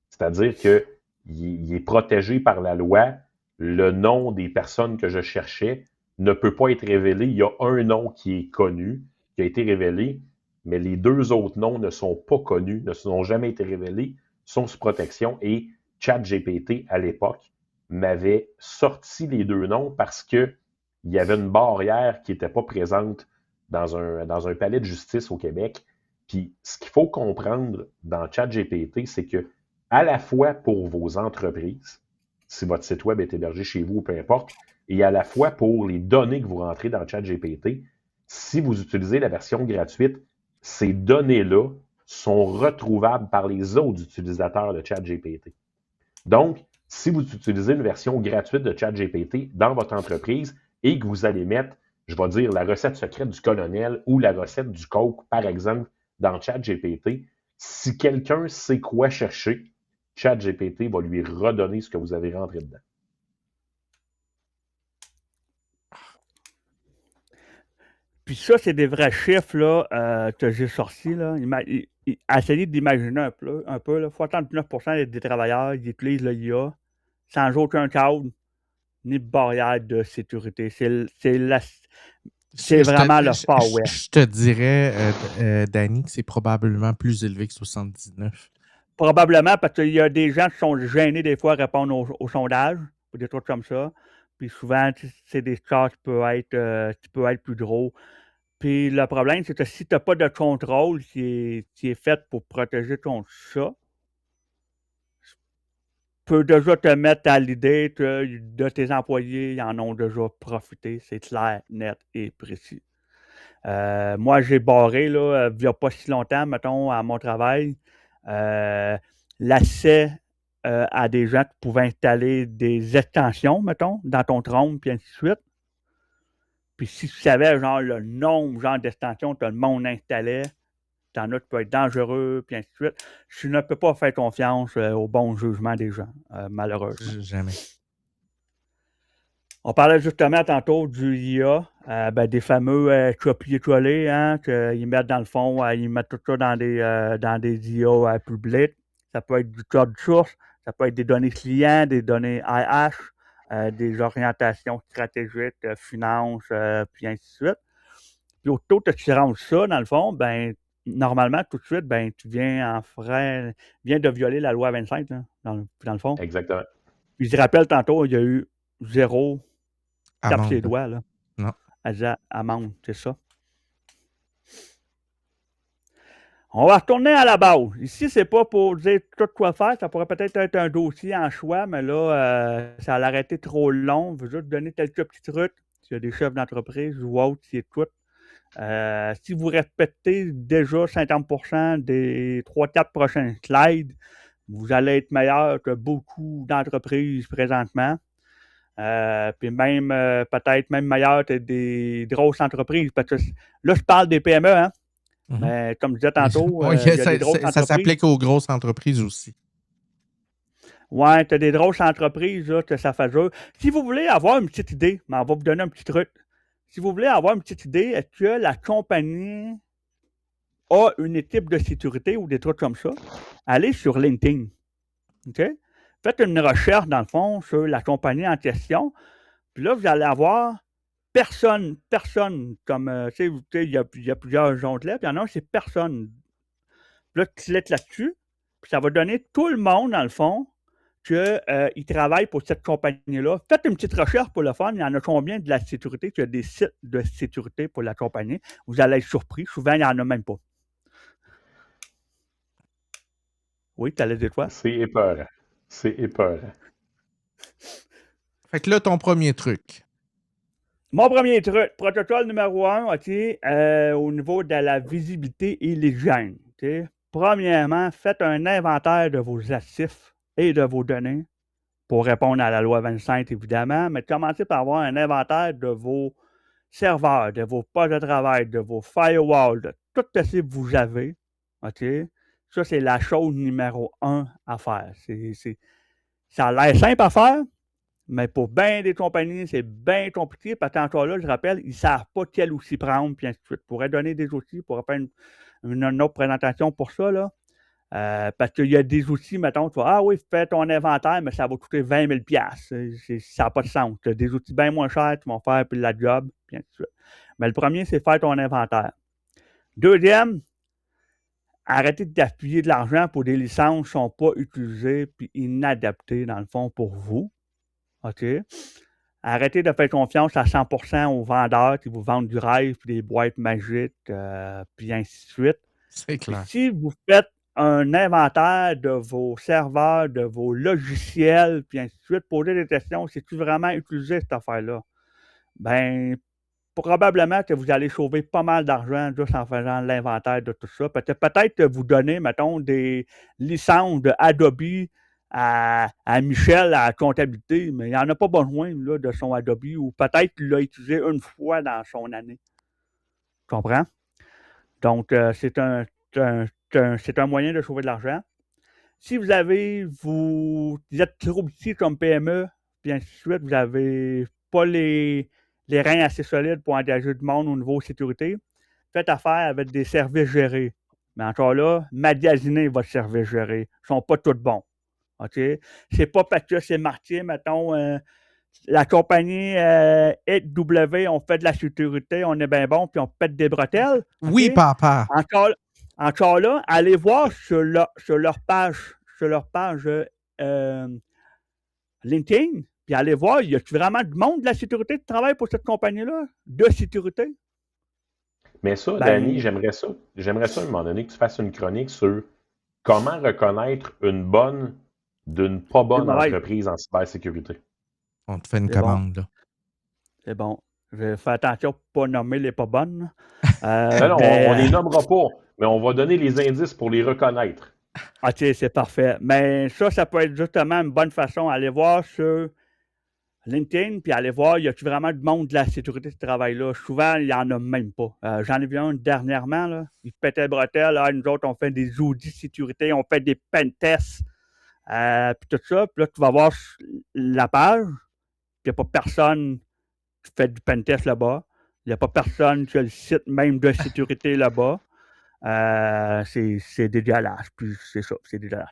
C'est-à-dire que il est protégé par la loi. Le nom des personnes que je cherchais ne peut pas être révélé. Il y a un nom qui est connu, qui a été révélé, mais les 2 autres noms ne sont pas connus, ne sont jamais été révélés, sont sous protection. Et ChatGPT, à l'époque, m'avait sorti les 2 noms parce qu'il y avait une barrière qui n'était pas présente dans un palais de justice au Québec. Puis ce qu'il faut comprendre dans ChatGPT, c'est que à la fois pour vos entreprises, si votre site web est hébergé chez vous ou peu importe, et à la fois pour les données que vous rentrez dans ChatGPT, si vous utilisez la version gratuite, ces données-là sont retrouvables par les autres utilisateurs de ChatGPT. Donc, si vous utilisez une version gratuite de ChatGPT dans votre entreprise et que vous allez mettre, je vais dire, la recette secrète du colonel ou la recette du Coke, par exemple, dans ChatGPT, si quelqu'un sait quoi chercher, ChatGPT va lui redonner ce que vous avez rentré dedans. Puis ça, c'est des vrais chiffres là, que j'ai sortis. Là. Essayez d'imaginer un peu. Là. 69% des travailleurs ils utilisent le IA sans aucun cadre ni barrière de sécurité. C'est vraiment le Far West. Je te dirais, Danny, que c'est probablement plus élevé que 79. Probablement parce qu'il y a des gens qui sont gênés des fois à répondre au sondage ou des trucs comme ça. Puis souvent, c'est des cas qui peuvent être plus gros. Puis le problème, c'est que si tu n'as pas de contrôle qui est fait pour protéger contre ça, tu peux déjà te mettre à l'idée que de tes employés, ils en ont déjà profité. C'est clair, net et précis. Moi, j'ai barré, là, il n'y a pas si longtemps, mettons, à mon travail, l'accès à des gens qui pouvaient installer des extensions, mettons, dans ton Chrome, puis ainsi de suite. Puis si tu savais, genre, le nombre, genre, d'extensions que le monde installait, t'en as qui peut être dangereux, puis ainsi de suite. Je ne peux pas faire confiance au bon jugement des gens, malheureusement. Jamais. On parlait justement tantôt du IA, des fameux copier-coller, hein, qu'ils mettent dans le fond, ils mettent tout ça dans des IA publics. Ça peut être du code source, ça peut être des données clients, des données IH, des orientations stratégiques, finances, puis ainsi de suite. Puis autant que tu ranges ça, dans le fond, ben normalement, tout de suite, ben tu viens de violer la loi 25, là, dans le fond. Exactement. Puis je rappelle tantôt, il y a eu 0 tape Amende. ses doigts, là. Non. Amende, c'est ça. On va retourner à la base. Ici, c'est pas pour dire tout quoi faire. Ça pourrait peut-être être un dossier en choix, mais là, ça allait arrêter trop long. Je veux juste donner quelques petits trucs. S'il y a des chefs d'entreprise ou autres qui écoutent. Si vous répétez déjà 50% des 3-4 prochains slides, vous allez être meilleur que beaucoup d'entreprises présentement. Puis même, peut-être même meilleur que des grosses entreprises. Parce que là, je parle des PME, hein? Mais comme je disais tantôt, Oui, il y a des grosses entreprises. Ça s'applique aux grosses entreprises aussi. Ouais, tu as des grosses entreprises là, que ça fait dur. Si vous voulez avoir une petite idée, mais on va vous donner un petit truc. Si vous voulez avoir une petite idée, est-ce que la compagnie a une équipe de sécurité ou des trucs comme ça? Allez sur LinkedIn. Okay? Faites une recherche, dans le fond, sur la compagnie en question. Puis là, vous allez avoir personne comme, tu sais, il y a plusieurs onglets, puis il y en a un, c'est personne. Puis là, tu cliques là-dessus, puis ça va donner tout le monde, dans le fond, qu'ils travaillent pour cette compagnie-là. Faites une petite recherche pour le fun. Il y en a combien de la sécurité, qu'il y a des sites de sécurité pour la compagnie. Vous allez être surpris. Souvent, il n'y en a même pas. Oui, tu allais dire quoi? C'est épeurant. C'est épeurant. Fait que là, ton premier truc. Mon premier truc, protocole numéro 1, OK, au niveau de la visibilité et l'hygiène. OK? Premièrement, faites un inventaire de vos actifs et de vos données pour répondre à la loi 25, évidemment, mais commencez par avoir un inventaire de vos serveurs, de vos postes de travail, de vos firewalls, de tout ce que vous avez. OK? Ça, c'est la chose numéro 1 à faire. Ça a l'air simple à faire, mais pour bien des compagnies, c'est bien compliqué parce qu'encore là, je rappelle, ils ne savent pas quel outil prendre, puis ainsi de suite. Je pourrais donner des outils, pour faire une autre présentation pour ça, là. Parce qu'il y a des outils, mettons, tu vas, ah oui, fais ton inventaire, mais ça va coûter 20 000 Ça n'a pas de sens. Tu as des outils bien moins chers qui vont faire puis la job, puis ainsi de suite. Mais le premier, c'est faire ton inventaire. Deuxième, arrêtez d'appuyer de l'argent pour des licences qui ne sont pas utilisées puis inadaptées, dans le fond, pour vous. OK? Arrêtez de faire confiance à 100% aux vendeurs qui vous vendent du rêve puis des boîtes magiques, puis ainsi de suite. C'est Puis clair. si vous faites un inventaire de vos serveurs, de vos logiciels, puis ainsi de suite, posez des questions, c'est-tu vraiment utilisé cette affaire-là? Ben, probablement que vous allez sauver pas mal d'argent juste en faisant l'inventaire de tout ça. Peut-être que vous donnez, mettons, des licences de Adobe à Michel à la comptabilité, mais il n'y en a pas besoin là, de son Adobe, ou peut-être qu'il l'a utilisé une fois dans son année. Tu comprends? Donc, c'est un moyen de sauver de l'argent. Si vous êtes trop petit comme PME, puis ainsi de suite, vous n'avez pas les reins assez solides pour engager du monde au niveau sécurité, faites affaire avec des services gérés. Mais encore là, magasinez votre service géré. Ils ne sont pas tous bons. OK? C'est pas parce que c'est marqué, mettons, la compagnie EW, on fait de la sécurité, on est bien bon, puis on pète des bretelles. Okay? Oui, papa. Encore là, allez voir sur leur page LinkedIn, puis allez voir, y a-t-il vraiment du monde de la sécurité qui travaille pour cette compagnie-là, de sécurité? Mais ça, Danny, j'aimerais ça à un moment donné que tu fasses une chronique sur comment reconnaître une bonne d'une pas bonne entreprise en cybersécurité. On te fait une commande, là. C'est bon. Je vais faire attention pour ne pas nommer les pas bonnes. Non, on les nommera pas, mais on va donner les indices pour les reconnaître. OK, c'est parfait. Mais ça peut être justement une bonne façon. Aller voir sur LinkedIn, puis aller voir, y a-t-il vraiment du monde de la sécurité de travail là? Souvent, il n'y en a même pas. J'en ai vu un dernièrement, là. Il pétait le bretelle. Nous autres, on fait des audits de sécurité, on fait des pentests, puis tout ça. Puis là, tu vas voir la page, il n'y a pas personne qui fait du pentest là-bas. Il n'y a pas personne qui a le site même de sécurité là-bas. C'est dégueulasse. Puis c'est ça, c'est dégueulasse.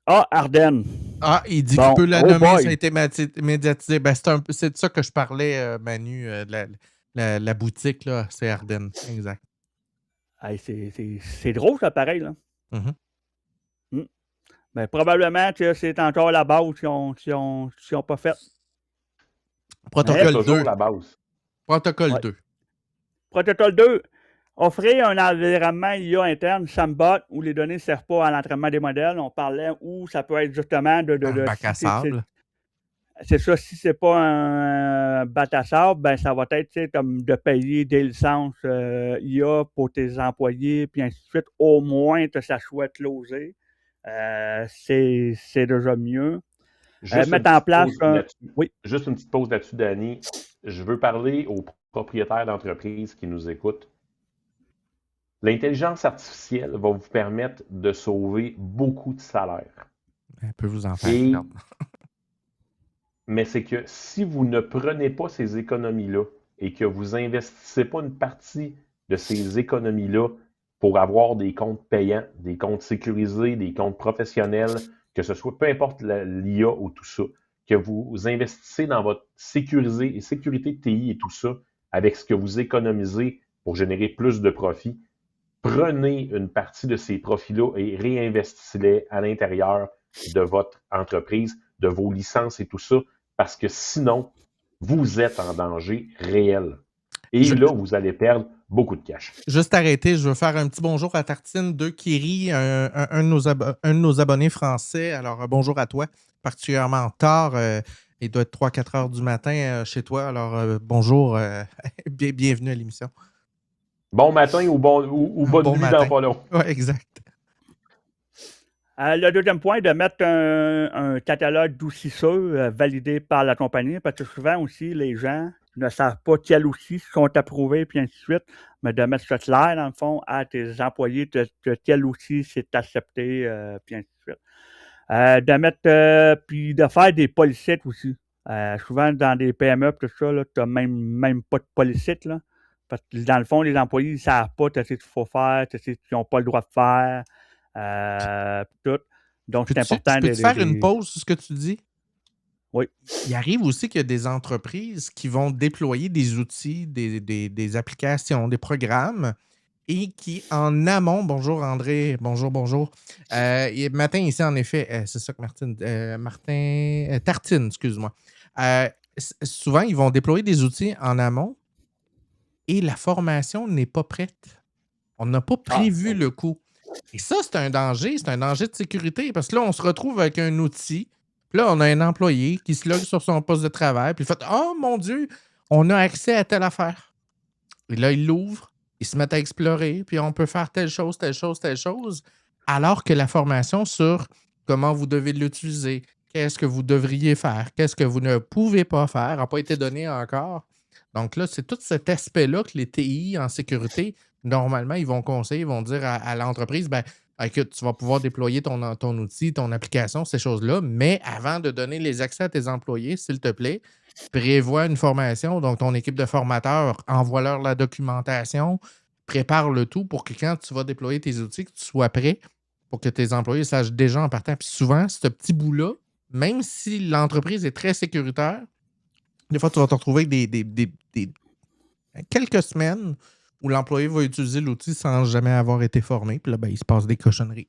Ardennes. Ah, il dit qu'il peut la nommer, ça a été médiatisé. Ben, c'est de ça que je parlais, Manu, de la boutique, là, c'est Ardennes, exact. Hey, c'est drôle, ça, pareil, là. Ben, probablement que c'est encore la base qu'ils n'ont pas fait. Protocole 2. La base. Protocole 2. Protocole 2. Offrir un environnement IA interne, SAMBOT, où les données ne servent pas à l'entraînement des modèles. On parlait où ça peut être justement de bac à sable. C'est ça, si c'est pas un bac à sable, ben ça va être comme de payer des licences IA pour tes employés, puis ainsi de suite, au moins que ça soit closé. C'est déjà mieux. Mettre en place oui. Juste une petite pause là-dessus, Danny. Je veux parler aux propriétaires d'entreprises qui nous écoutent. L'intelligence artificielle va vous permettre de sauver beaucoup de salaires. Elle peut vous en faire. Mais c'est que si vous ne prenez pas ces économies-là et que vous n'investissez pas une partie de ces économies-là pour avoir des comptes payants, des comptes sécurisés, des comptes professionnels, que ce soit peu importe l'IA ou tout ça, que vous investissez dans votre sécurité de TI et tout ça, avec ce que vous économisez pour générer plus de profits, prenez une partie de ces profits-là et réinvestissez-les à l'intérieur de votre entreprise, de vos licences et tout ça, parce que sinon, vous êtes en danger réel. Et là, vous allez perdre beaucoup de cash. Juste arrêter, je veux faire un petit bonjour à Tartine de Kiri, un de nos abonnés français. Alors, bonjour à toi, particulièrement tard. Il doit être 3-4 heures du matin chez toi. Alors, bonjour, bienvenue à l'émission. Bon matin ou bonne nuit dans pas long. Oui, exact. Le deuxième point, de mettre un catalogue d'outils sûrs validé par la compagnie, parce que souvent aussi, les gens ne savent pas quels outils sont approuvés, puis ainsi de suite, mais de mettre ça clair, dans le fond, à tes employés, que quel outil c'est accepté, puis ainsi de suite. De mettre, puis de faire des policiers aussi. Souvent, dans des PME, tout ça, tu n'as même pas de policiers, là. Parce que dans le fond, les employés ne savent pas ce qu'il faut faire, ce qu'ils n'ont pas le droit de faire, tout. Donc, c'est important Je peux te faire une pause sur ce que tu dis? Oui. Il arrive aussi qu'il y a des entreprises qui vont déployer des outils, des applications, des programmes et qui, en amont, bonjour André, bonjour. Matin, ici, en effet, c'est ça que Martin Tartine, excuse-moi. Souvent, ils vont déployer des outils en amont et la formation n'est pas prête. On n'a pas prévu le coup. Et ça, c'est un danger de sécurité parce que là, on se retrouve avec un outil. Puis là, on a un employé qui se logue sur son poste de travail, puis il fait « Oh mon Dieu, on a accès à telle affaire. » Et là, il l'ouvre, il se met à explorer, puis on peut faire telle chose, alors que la formation sur comment vous devez l'utiliser, qu'est-ce que vous devriez faire, qu'est-ce que vous ne pouvez pas faire, n'a pas été donné encore. Donc là, c'est tout cet aspect-là que les TI en sécurité, normalement, ils vont conseiller, ils vont dire à l'entreprise, ben, écoute, tu vas pouvoir déployer ton outil, ton application, ces choses-là, mais avant de donner les accès à tes employés, s'il te plaît, prévois une formation. Donc, ton équipe de formateurs, envoie-leur la documentation, prépare le tout pour que quand tu vas déployer tes outils, que tu sois prêt pour que tes employés sachent déjà en partant. Puis souvent, ce petit bout-là, même si l'entreprise est très sécuritaire, des fois, tu vas te retrouver avec quelques semaines où l'employé va utiliser l'outil sans jamais avoir été formé. Puis là, ben, il se passe des cochonneries.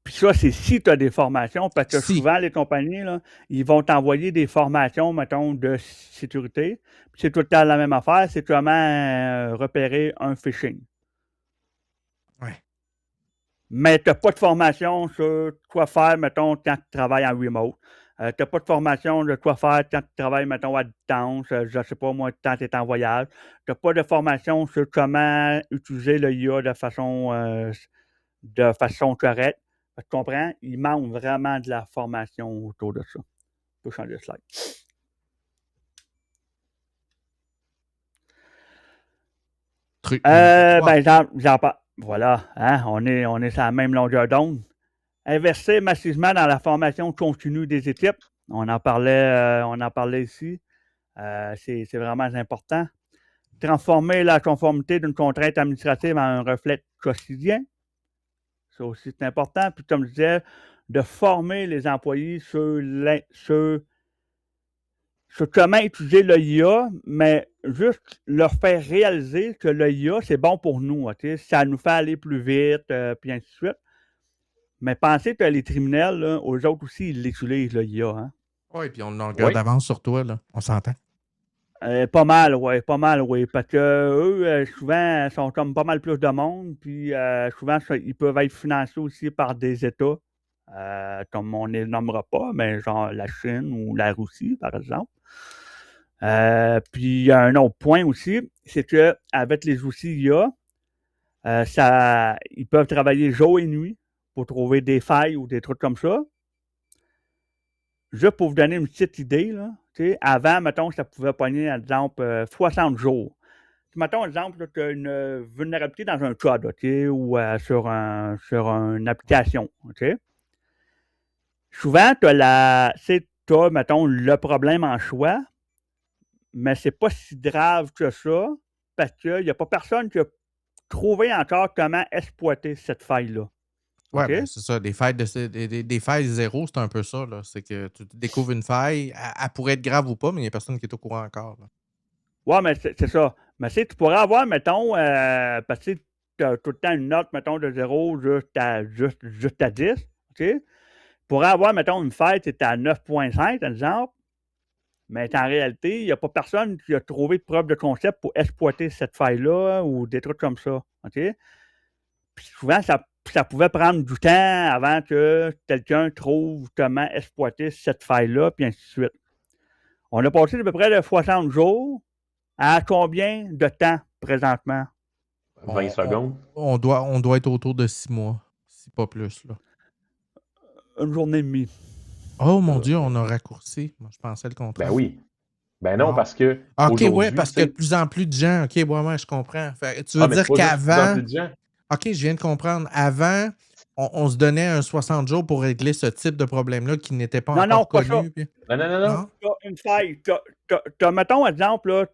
Puis ça, c'est si tu as des formations, parce que souvent, les compagnies, là, ils vont t'envoyer des formations, mettons, de sécurité. Puis c'est tout le temps la même affaire, c'est comment repérer un phishing. Ouais. Mais tu n'as pas de formation sur quoi faire, mettons, quand tu travailles en remote. Tu n'as pas de formation de quoi faire quand tu travailles, mettons, à distance. Je ne sais pas, moi, quand tu es en voyage. Tu n'as pas de formation sur comment utiliser le IA de façon correcte. Tu comprends? Il manque vraiment de la formation autour de ça. Je peux changer de slide. J'en parle. Voilà, hein, on est sur la même longueur d'onde. Investir massivement dans la formation continue des équipes. On en parlait ici. C'est vraiment important. Transformer la conformité d'une contrainte administrative en un reflet quotidien. Ça aussi, c'est important. Puis, comme je disais, de former les employés sur comment utiliser le IA, mais juste leur faire réaliser que le IA, c'est bon pour nous. Okay? Ça nous fait aller plus vite, puis ainsi de suite. Mais pensez que les criminels, là, aux autres aussi, ils l'utilisent, le IA. Hein? Oui, puis on regarde d'avance sur toi, là. On s'entend. Pas mal, oui. Parce que eux, souvent, sont comme pas mal plus de monde, puis souvent, ils peuvent être financés aussi par des États, comme on ne les nommera pas, mais genre la Chine ou la Russie, par exemple. Puis il y a un autre point aussi, c'est qu'avec les outils IA, ils peuvent travailler jour et nuit pour trouver des failles ou des trucs comme ça. Juste pour vous donner une petite idée, là, avant, mettons, ça pouvait pogner, par exemple, 60 jours. Mettons, exemple, tu as une vulnérabilité dans un code, ou sur une application. Souvent, tu as mettons, le problème en choix, mais c'est pas si grave que ça, parce qu'il n'y a pas personne qui a trouvé encore comment exploiter cette faille-là. Oui, ben c'est ça. Des failles zéro, c'est un peu ça. Là. C'est que tu découvres une faille, elle pourrait être grave ou pas, mais il n'y a personne qui est au courant encore. Oui, mais c'est ça. Mais tu pourrais avoir, mettons, parce que tu as tout le temps une note, mettons, de 0 jusqu'à 10. Tu pourrais avoir, mettons, une faille, tu es à 9,5, par exemple. Mais en réalité, il n'y a pas personne qui a trouvé de preuve de concept pour exploiter cette faille-là ou des trucs comme ça. Puis souvent, ça pouvait prendre du temps avant que quelqu'un trouve comment exploiter cette faille-là, puis ainsi de suite. On a passé à peu près de 60 jours à combien de temps présentement? 20 secondes. On doit être autour de 6 mois, si pas plus. Là. Une journée et demie. Oh mon Dieu, on a raccourci. Moi, je pensais le contraire. Ben oui. Ben non, parce que. OK, oui, parce qu'il y a de plus en plus de gens. OK, ouais, je comprends. Tu veux dire qu'avant. OK, je viens de comprendre. Avant, on se donnait un 60 jours pour régler ce type de problème-là qui n'était pas Non, encore pas ça. connu. Non. T'as une faille. Mettons, exemple, là,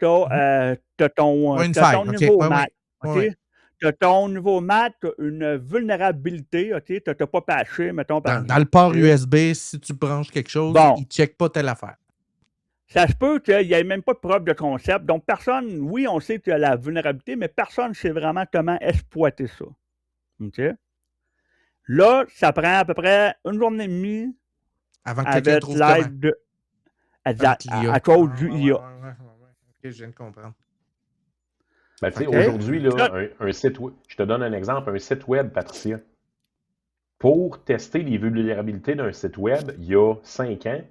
t'as ton une faille. niveau Ouais, maths. ouais. OK? Ouais. T'as ton niveau maths, t'as une vulnérabilité, OK? T'as pas patché, mettons, par Dans le port USB, si tu branches quelque chose, il ne check pas telle affaire. Ça se peut qu'il n'y ait même pas de preuve de concept. Donc, personne, oui, on sait qu'il y a la vulnérabilité, mais personne ne sait vraiment comment exploiter ça. OK? Là, ça prend à peu près une journée et demie avant que avec l'aide de. À cause du IA. OK, je viens de comprendre. Ben, tu sais, aujourd'hui, là, un site web, je te donne un exemple, un site web, Patricia. Pour tester les vulnérabilités d'un site web, il y a 5 ans,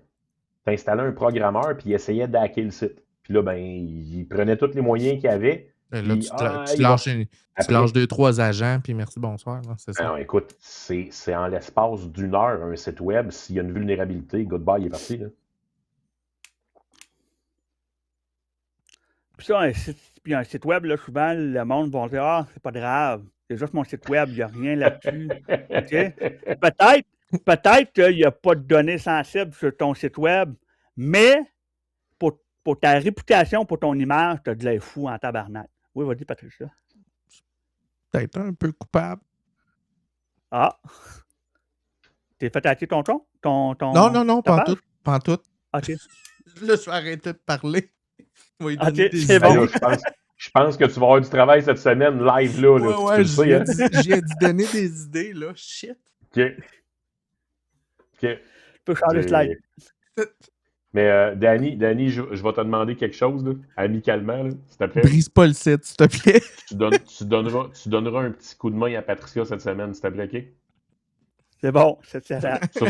tu installais un programmeur puis il essayait d'hacker le site. Puis là, ben, il prenait tous les moyens qu'il avait. Là, tu lâches 2-3 agents, puis merci, bonsoir. C'est ça. Non, écoute, c'est en l'espace d'une heure, un site web, s'il y a une vulnérabilité, goodbye, il est parti. Là. Puis ça, un site web, là, souvent, le monde va dire « Ah, c'est pas grave, c'est juste mon site web, il n'y a rien là-dessus. Okay? » Peut-être qu'il n'y a pas de données sensibles sur ton site web, mais pour ta réputation, pour ton image, tu as de l'air fou en tabarnak. Oui, vas-y, Patricia. Peut-être un peu coupable. Ah! T'es fait hacker ton ton? Non, pas en tout. OK. Là, je vais arrêter de parler. OK, c'est bon. Je pense que tu vas avoir du travail cette semaine live là. Ouais, j'ai dû donner des idées, là. Shit. OK. Tu peux changer de slide. Mais Danny, je vais te demander quelque chose, là, amicalement, là, s'il te plaît. Brise pas le site, s'il te plaît. Tu donneras un petit coup de main à Patricia cette semaine, s'il te plaît, OK? C'est bon, c'est ça. Sur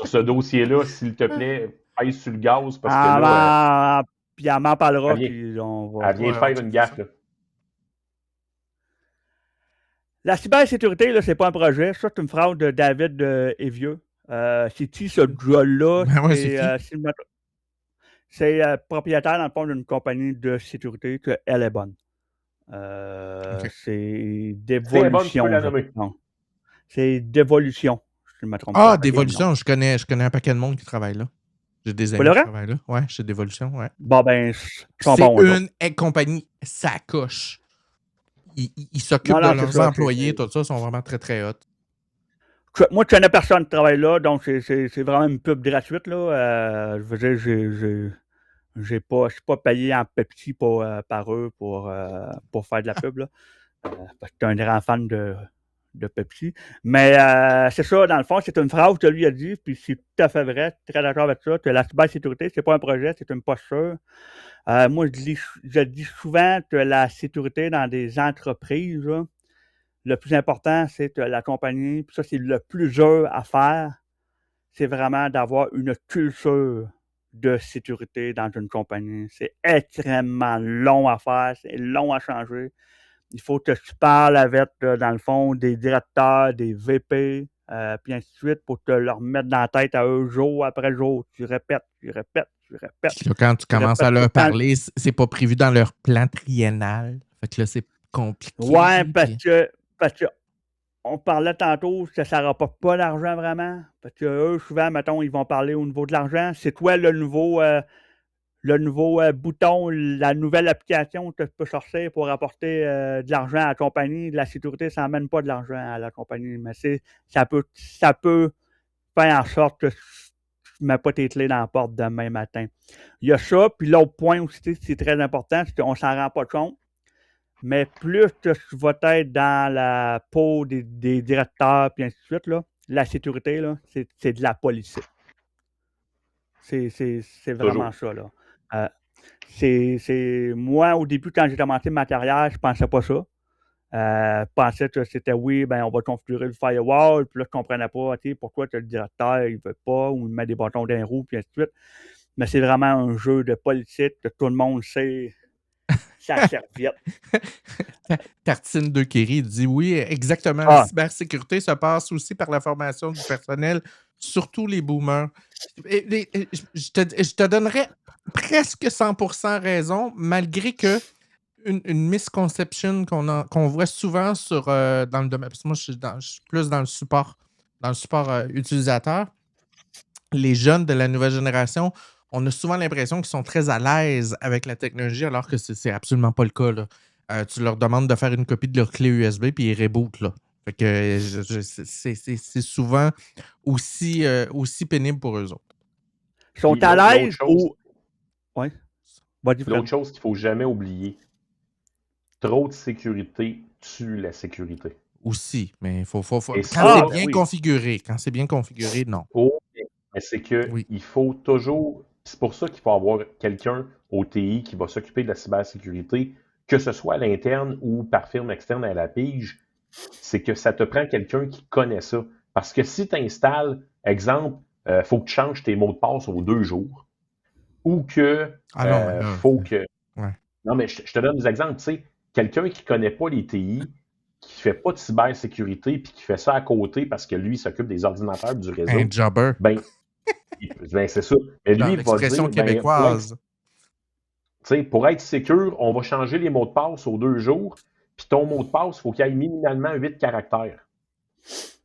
ce dossier-là, s'il te plaît, pèse sur le gaz, parce que là... Puis elle m'en parlera, puis on va... Elle vient de faire une gaffe, là. La cybersécurité, là, c'est pas un projet. Ça, c'est une phrase de David Evieux. C'est qui ce gars-là? C'est propriétaire, dans le fond, d'une compagnie de sécurité qu'elle est bonne. C'est Dévolution. C'est Dévolution, si je me trompe pas. Ah, Dévolution, je connais un paquet de monde qui travaille là. J'ai des amis qui travaillent là. Ouais, chez Dévolution, ouais. Bon, ben, c'est une compagnie sacoche. Ils s'occupent de leurs employés, tout ça, sont vraiment très, très hot. Moi, je connais personne qui travaille là, donc c'est vraiment une pub gratuite, là. Je veux dire, je suis pas payé en Pepsi par eux pour faire de la pub, là. Parce que je suis un grand fan de Pepsi. Mais c'est ça, dans le fond, c'est une phrase que lui a dit, puis c'est tout à fait vrai, très d'accord avec ça, que la cybersécurité, c'est pas un projet, c'est une posture. Moi, je dis souvent que la sécurité dans des entreprises, là, le plus important, c'est que la compagnie, puis ça, c'est le plus dur à faire, c'est vraiment d'avoir une culture de sécurité dans une compagnie. C'est extrêmement long à faire, c'est long à changer. Il faut que tu parles avec, dans le fond, des directeurs, des VP, puis ainsi de suite, pour te leur mettre dans la tête à eux jour après jour. Tu répètes. Là, quand tu commences à leur parler, c'est pas prévu dans leur plan triennal. Fait que là, c'est compliqué. Ouais, parce que on parlait tantôt que ça ne rapporte pas d'argent vraiment. Parce que eux, souvent, mettons, ils vont parler au niveau de l'argent. C'est quoi le nouveau bouton, la nouvelle application que tu peux sortir pour apporter de l'argent à la compagnie? De la sécurité, ça n'amène pas de l'argent à la compagnie. Mais ça peut faire en sorte que tu ne mets pas tes clés dans la porte demain matin. Il y a ça. Puis l'autre point aussi, c'est très important, c'est qu'on ne s'en rend pas compte. Mais plus que tu vas être dans la peau des directeurs, puis ainsi de suite, là, la sécurité, là, c'est de la politique. C'est vraiment ça, là. Moi, au début, quand j'ai commencé ma carrière, je ne pensais pas ça. Je pensais que c'était on va configurer le firewall, puis là, je ne comprenais pas, pourquoi le directeur, il ne veut pas, ou il met des bâtons d'un roue, puis ainsi de suite. Mais c'est vraiment un jeu de politique que tout le monde sait. Ça serviette. Tartine de Kerry dit oui, exactement. La cybersécurité se passe aussi par la formation du personnel, surtout les boomers. Je te donnerais presque 100% raison, malgré que une misconception qu'on voit souvent dans le domaine. Parce que moi, je suis plus dans le support utilisateur. Les jeunes de la nouvelle génération, on a souvent l'impression qu'ils sont très à l'aise avec la technologie, alors que c'est absolument pas le cas, là. Tu leur demandes de faire une copie de leur clé USB, puis ils rebootent, là. Fait que c'est souvent aussi pénible pour eux autres. Ils sont Puis à l'autre l'aise chose, ou. Oui. Vas-y, Fred. l'autre chose qu'il faut jamais oublier, trop de sécurité tue la sécurité. Aussi, mais faut Et quand ça, c'est bien oui. configuré. Quand c'est bien configuré, non. oh, mais c'est que Oui. il faut toujours. C'est pour ça qu'il faut avoir quelqu'un au TI qui va s'occuper de la cybersécurité, que ce soit à l'interne ou par firme externe à la pige. C'est que ça te prend quelqu'un qui connaît ça. Parce que si tu installes, exemple, faut que tu changes tes mots de passe aux 2 jours, ou que Ah non, mais là, faut que. ouais. Non, mais je te donne des exemples. Tu sais, quelqu'un qui ne connaît pas les TI, qui ne fait pas de cybersécurité, puis qui fait ça à côté parce que lui, il s'occupe des ordinateurs du réseau, Un jobber. ben, c'est ça. Mais Dans lui, il va l'expression dire, québécoise. pour être sécure, on va changer les mots de passe aux 2 jours, puis ton mot de passe, il faut qu'il y ait minimalement 8 caractères.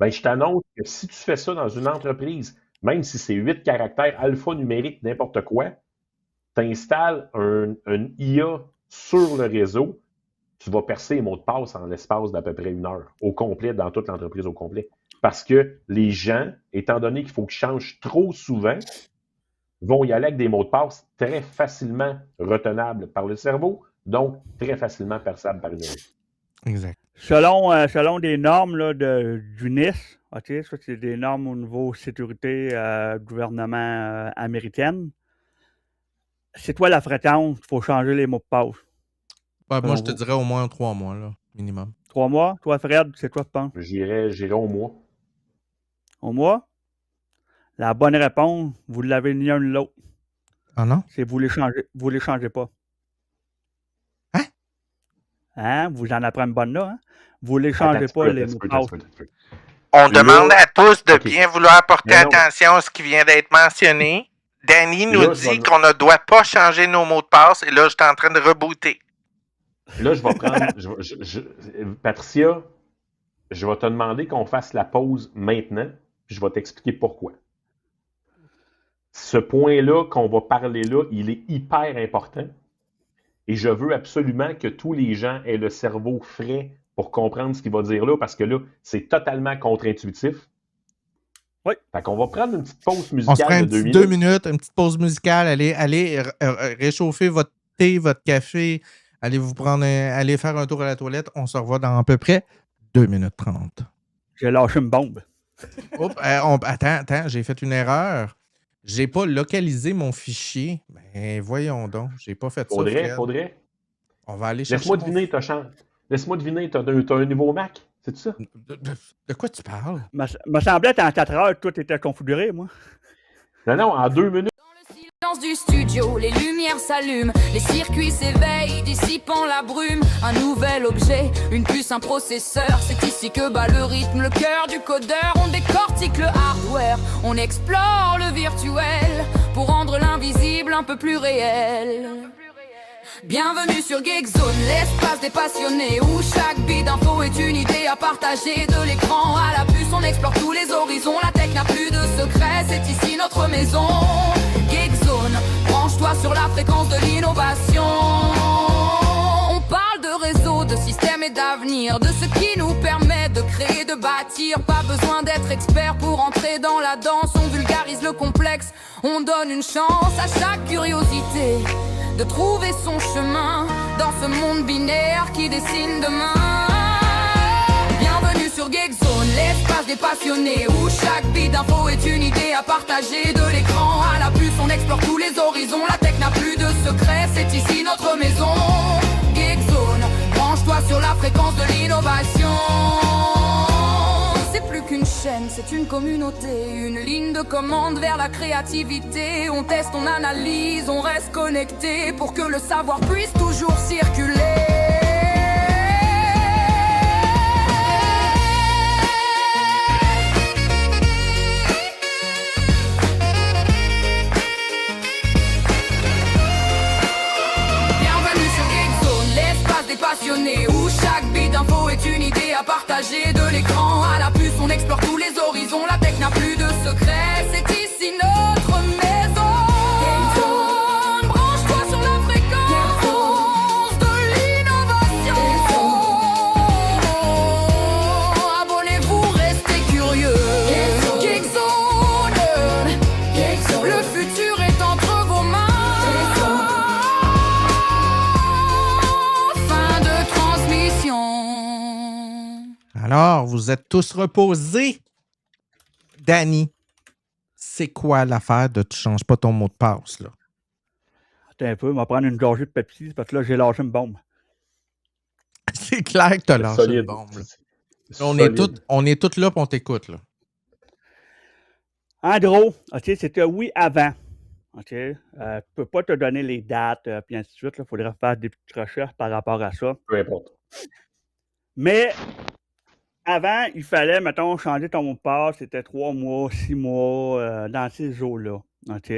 Ben, je t'annonce que si tu fais ça dans une entreprise, même si c'est 8 caractères alphanumériques, n'importe quoi, tu installes un IA sur le réseau, tu vas percer les mots de passe en l'espace d'à peu près 1 heure, au complet, dans toute l'entreprise au complet. Parce que les gens, étant donné qu'il faut qu'ils changent trop souvent, vont y aller avec des mots de passe très facilement retenables par le cerveau, donc très facilement perçables par une oreille. Exact. Selon des normes là, du NIST, OK, ça c'est des normes au niveau sécurité gouvernement américaine. C'est toi la fréquence, il faut changer les mots de passe. Ouais, moi, Selon je te vous. dirais au moins 3 mois, là, minimum. 3 mois? Toi, Fred, c'est quoi tu penses? J'irais au mois. Au mois? La bonne réponse, vous l'avez ni un ni l'autre. Ah non? C'est vous les changez pas. Hein? Hein? Vous en apprenez une bonne là, hein? Vous les changez pas, les mots de passe. On Là, demande à tous de OK. bien vouloir porter Mais non. attention à ce qui vient d'être mentionné. Danny nous Là, je vais- dit qu'on ne doit pas changer nos mots de passe et là, je suis en train de rebooter. Là, je vais prendre. Patricia, je vais te demander qu'on fasse la pause maintenant, puis je vais t'expliquer pourquoi. Ce point-là qu'on va parler là, il est hyper important. Et je veux absolument que tous les gens aient le cerveau frais pour comprendre ce qu'il va dire là, parce que là, c'est totalement contre-intuitif. Oui. Fait qu'on va prendre une petite pause On se musicale prend de une 2 petite minutes. 2 minutes, une petite pause musicale. Allez réchauffer votre thé, votre café. Allez allez faire un tour à la toilette. On se revoit dans à peu près 2 minutes 30. J'ai lâché une bombe. Oups, attends, j'ai fait une erreur. J'ai pas localisé mon fichier. Ben, voyons donc, j'ai pas fait ça, Fred. Faudrait. On va aller chercher Laisse-moi mon deviner, Laisse-moi deviner, t'as un nouveau Mac, c'est ça? De quoi tu parles? Me semblait qu'en 4 heures, tout était configuré, moi. Non, en 2 minutes. Dans le silence du studio, les lumières s'allument, les circuits s'éveillent, dissipant la brume. Un nouvel objet, une puce, un processeur. C'est ici que bat le rythme, le cœur du codeur. On décortique le hardware, on explore le virtuel pour rendre l'invisible un peu plus réel. Bienvenue sur Geekzone, l'espace des passionnés où chaque bit d'info est une idée à partager. De l'écran à la puce, on explore tous les horizons. La tech n'a plus de secret, c'est ici notre maison. Geekzone, branche-toi sur la fréquence de l'innovation. On parle de réseau, de système et d'avenir, de ce qui nous permet de créer, de bâtir. Pas besoin d'être expert pour entrer dans la danse. On vulgarise le complexe, on donne une chance à chaque curiosité de trouver son chemin dans ce monde binaire qui dessine demain. Bienvenue sur Geekzone, l'espace des passionnés où chaque bit d'info est une idée à partager. De l'écran à la puce, on explore tous les horizons. La tech n'a plus de secret, c'est ici notre maison. Geekzone, branche-toi sur la fréquence de l'innovation. C'est plus qu'une chaîne, c'est une communauté, une ligne de commande vers la créativité. On teste, on analyse, on reste connecté pour que le savoir puisse toujours circuler. de l'écran à la puce, on explore tous les horizons. La tech n'a plus de secret, c'est ici notre maison. Gamezone, branche-toi sur la fréquence de l'innovation. Abonnez-vous, restez curieux. Gamezone, le futur est entre vos mains. Fin de transmission. Alors, vous êtes tous reposés. Danny, c'est quoi l'affaire de tu changes pas ton mot de passe, là? Attends un peu, on va prendre une gorgée de Pepsi parce que là, j'ai lâché une bombe. C'est clair que t'as lancé une Solide. bombe. là. C'est On solide. est tous là pour on t'écoute, là. En gros, OK, c'était oui avant. OK? Je ne peux pas te donner les dates, puis ainsi de suite. Il faudrait faire des petites recherches par rapport à ça. Peu importe. Mais avant, il fallait, mettons, changer ton mot de passe. C'était 3 mois, 6 mois, dans ces eaux-là. OK?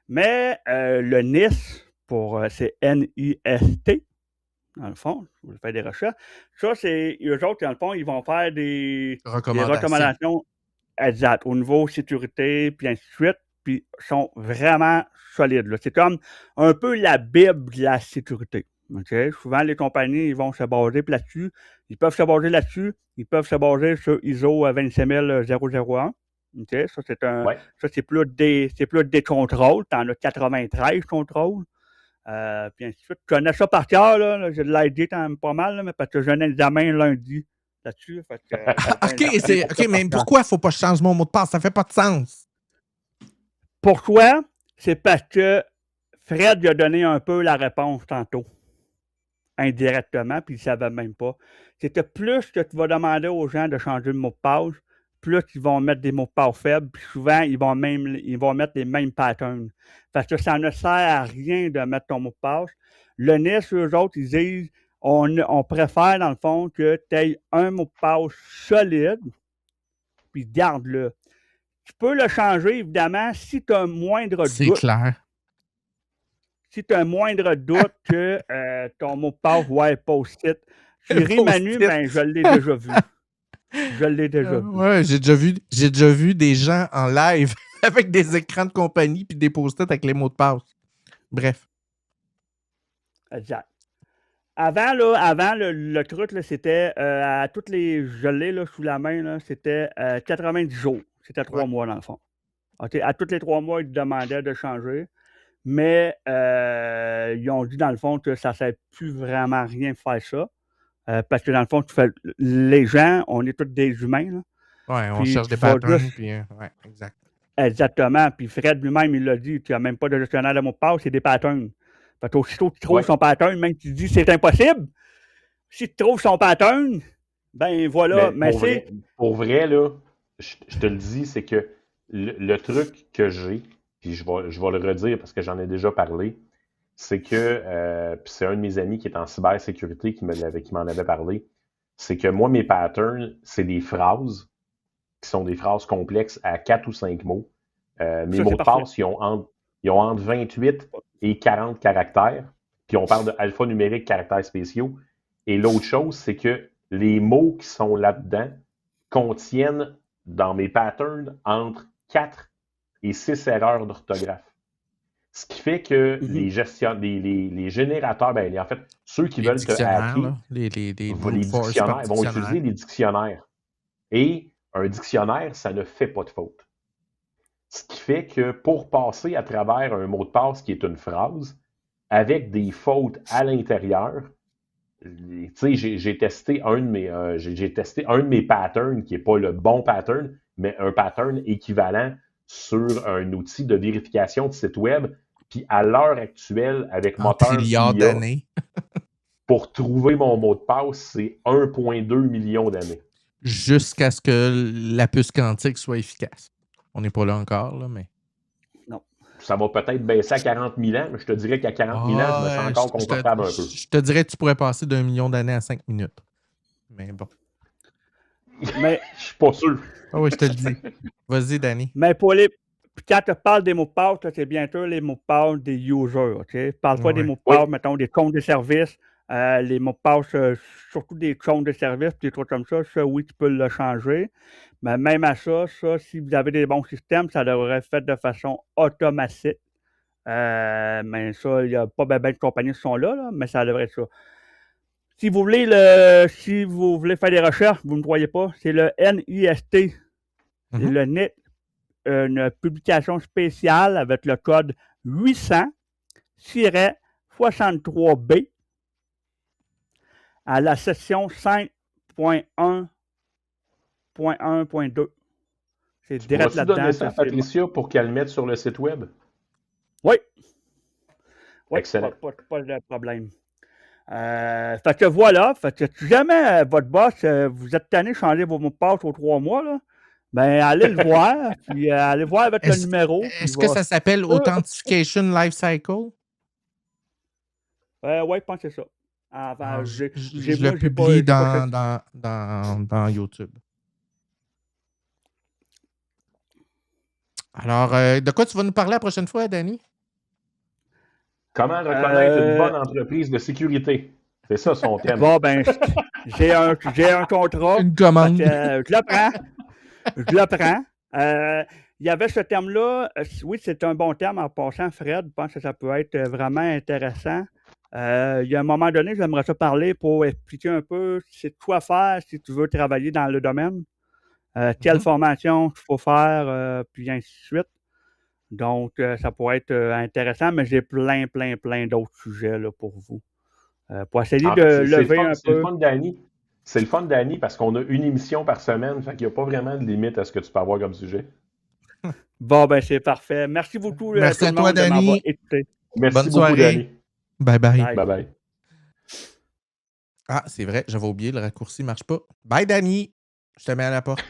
Mais le NIST, c'est N-I-S-T, dans le fond, vous faites des recherches. Ça, c'est eux autres, dans le fond, ils vont faire des recommandations exactes au niveau sécurité, puis ainsi de suite, puis sont vraiment solides. Là. C'est comme un peu la Bible de la sécurité. Okay? Souvent, les compagnies, ils vont se baser là-dessus. Ils peuvent se baser là-dessus. Ils peuvent se baser sur ISO 27001. Okay? Ça, c'est Ouais. ça, c'est plus des contrôles. Tu en as 93 contrôles. Puis ainsi de suite. Je connais ça par cœur, là. J'ai de l'ID pas mal, là, mais parce que j'ai un examen lundi là-dessus. Fait que, OK, mais pourquoi il ne faut pas changer mon mot de passe? Ça fait pas de sens. Pourquoi? C'est parce que Fred lui a donné un peu la réponse tantôt. Indirectement, puis il ne savait même pas. C'était plus que tu vas demander aux gens de changer le mot de passe, plus ils vont mettre des mots de passe faibles, puis souvent, ils vont mettre les mêmes patterns. Parce que ça ne sert à rien de mettre ton mot de passe. Le NIST, eux autres, ils disent on préfère, dans le fond, que tu aies un mot de passe solide, puis garde-le. Tu peux le changer, évidemment, si tu as un moindre doute. C'est clair. Si tu as un moindre doute que ton mot de passe va être post-it, tu ris Manu, ben je l'ai déjà vu. Je l'ai déjà vu. Ouais, j'ai déjà vu des gens en live avec des écrans de compagnie puis des post-it avec les mots de passe. Bref. Exact. Avant, le truc, là, c'était à toutes les. Je l'ai là, sous la main, là, c'était 90 jours. C'était 3 mois dans le fond. Okay? À tous les 3 mois, ils te demandaient de changer. Mais ils ont dit dans le fond que ça ne sert plus vraiment à rien de faire ça. Parce que dans le fond, les gens, on est tous des humains. Là. Ouais, on Puis cherche des tu vas patterns. juste- Puis, ouais, exact. Exactement. Puis Fred lui-même, il l'a dit, tu n'as même pas de gestionnaire de mot de passe, c'est des patterns. Fait qu'aussitôt que tu trouves Ouais. son pattern, même que tu dis c'est impossible, si tu trouves son pattern, ben voilà. Mais c'est. Pour vrai, là, je te le dis, c'est que le truc que j'ai, puis je vais le redire parce que j'en ai déjà parlé, c'est que, puis c'est un de mes amis qui est en cybersécurité qui m'en avait parlé, c'est que moi, mes patterns, c'est des phrases qui sont des phrases complexes à 4 ou 5 mots. Mes Ça, mots c'est de parfait. passe, ils ont entre 28 et 40 caractères. Puis on parle de alphanumérique, caractères spéciaux. Et l'autre chose, c'est que les mots qui sont là-dedans contiennent, dans mes patterns, entre 4 et 6 erreurs d'orthographe. Ce qui fait que les générateurs, en fait, ceux qui Les veulent te dictionnaires, hacker, là, les les brute force dictionnaires par vont dictionnaire. utiliser des dictionnaires. Et un dictionnaire, ça ne fait pas de faute. Ce qui fait que pour passer à travers un mot de passe qui est une phrase, avec des fautes à l'intérieur, tu sais, j'ai testé un de mes patterns qui n'est pas le bon pattern, mais un pattern équivalent sur un outil de vérification de site web. Puis à l'heure actuelle, avec En moteur trilliards IA, d'années. pour trouver mon mot de passe, c'est 1,2 million d'années. Jusqu'à ce que la puce quantique soit efficace. On n'est pas là encore, là, mais... Ça va peut-être baisser à 40 000 ans, mais je te dirais qu'à 40 000 ans, je me sens encore confortable un peu. Je te dirais que tu pourrais passer d'1 million d'années à 5 minutes. Mais bon. Mais, Je suis pas sûr. Ah oui, je te le dis. Vas-y, Danny. mais pour les. Puis quand tu parles des mots de passe, là, c'est bien sûr les mots de passe des users. OK? Parle pas des Ouais. mots de passe, mettons, des comptes de services Les mots de passe, surtout des comptes de service, des trucs comme ça, oui, tu peux le changer. Mais même à ça, si vous avez des bons systèmes, ça devrait être fait de façon automatique. Mais ça, il n'y a pas bien de compagnies qui sont là, mais ça devrait être ça. Si vous voulez faire des recherches, vous ne croyez pas, c'est le NIST. C'est le NIT, une publication spéciale avec le code 800-63B à la section 5.1.1.2. C'est Tu direct pourras-tu là-dedans. donner ça à Patricia pour qu'elle le mette sur le site web? Oui. Oui, Excellent. pas de problème. Fait que voilà, si jamais votre boss, vous êtes tanné de changer vos mots de passe aux 3 mois, là, ben allez le voir, puis allez voir avec le numéro. Est-ce que ça s'appelle Authentication Lifecycle? Oui, je pense que c'est ça. Enfin, je le publie dans YouTube. Alors, de quoi tu vas nous parler la prochaine fois, Danny? Comment reconnaître une bonne entreprise de sécurité? C'est ça son thème. Bon, ben, j'ai un contrat. Une commande. Je le prends. Il y avait ce terme-là. Oui, c'est un bon terme en passant, Fred. Je pense que ça peut être vraiment intéressant. Il y a un moment donné, j'aimerais ça parler pour expliquer un peu c'est quoi faire si tu veux travailler dans le domaine. Quelle formation il faut faire, puis ainsi de suite. Donc, ça pourrait être intéressant, mais j'ai plein d'autres sujets là, pour vous. Pour essayer de lever un peu. C'est le fun, Danny, parce qu'on a une émission par semaine, fait qu'il n'y a pas vraiment de limite à ce que tu peux avoir comme sujet. Bon, ben c'est parfait. Merci beaucoup. Merci à toi, Danny. Merci beaucoup, Danny. Bye. Bye. Ah, c'est vrai, j'avais oublié, le raccourci ne marche pas. Bye, Danny. Je te mets à la porte.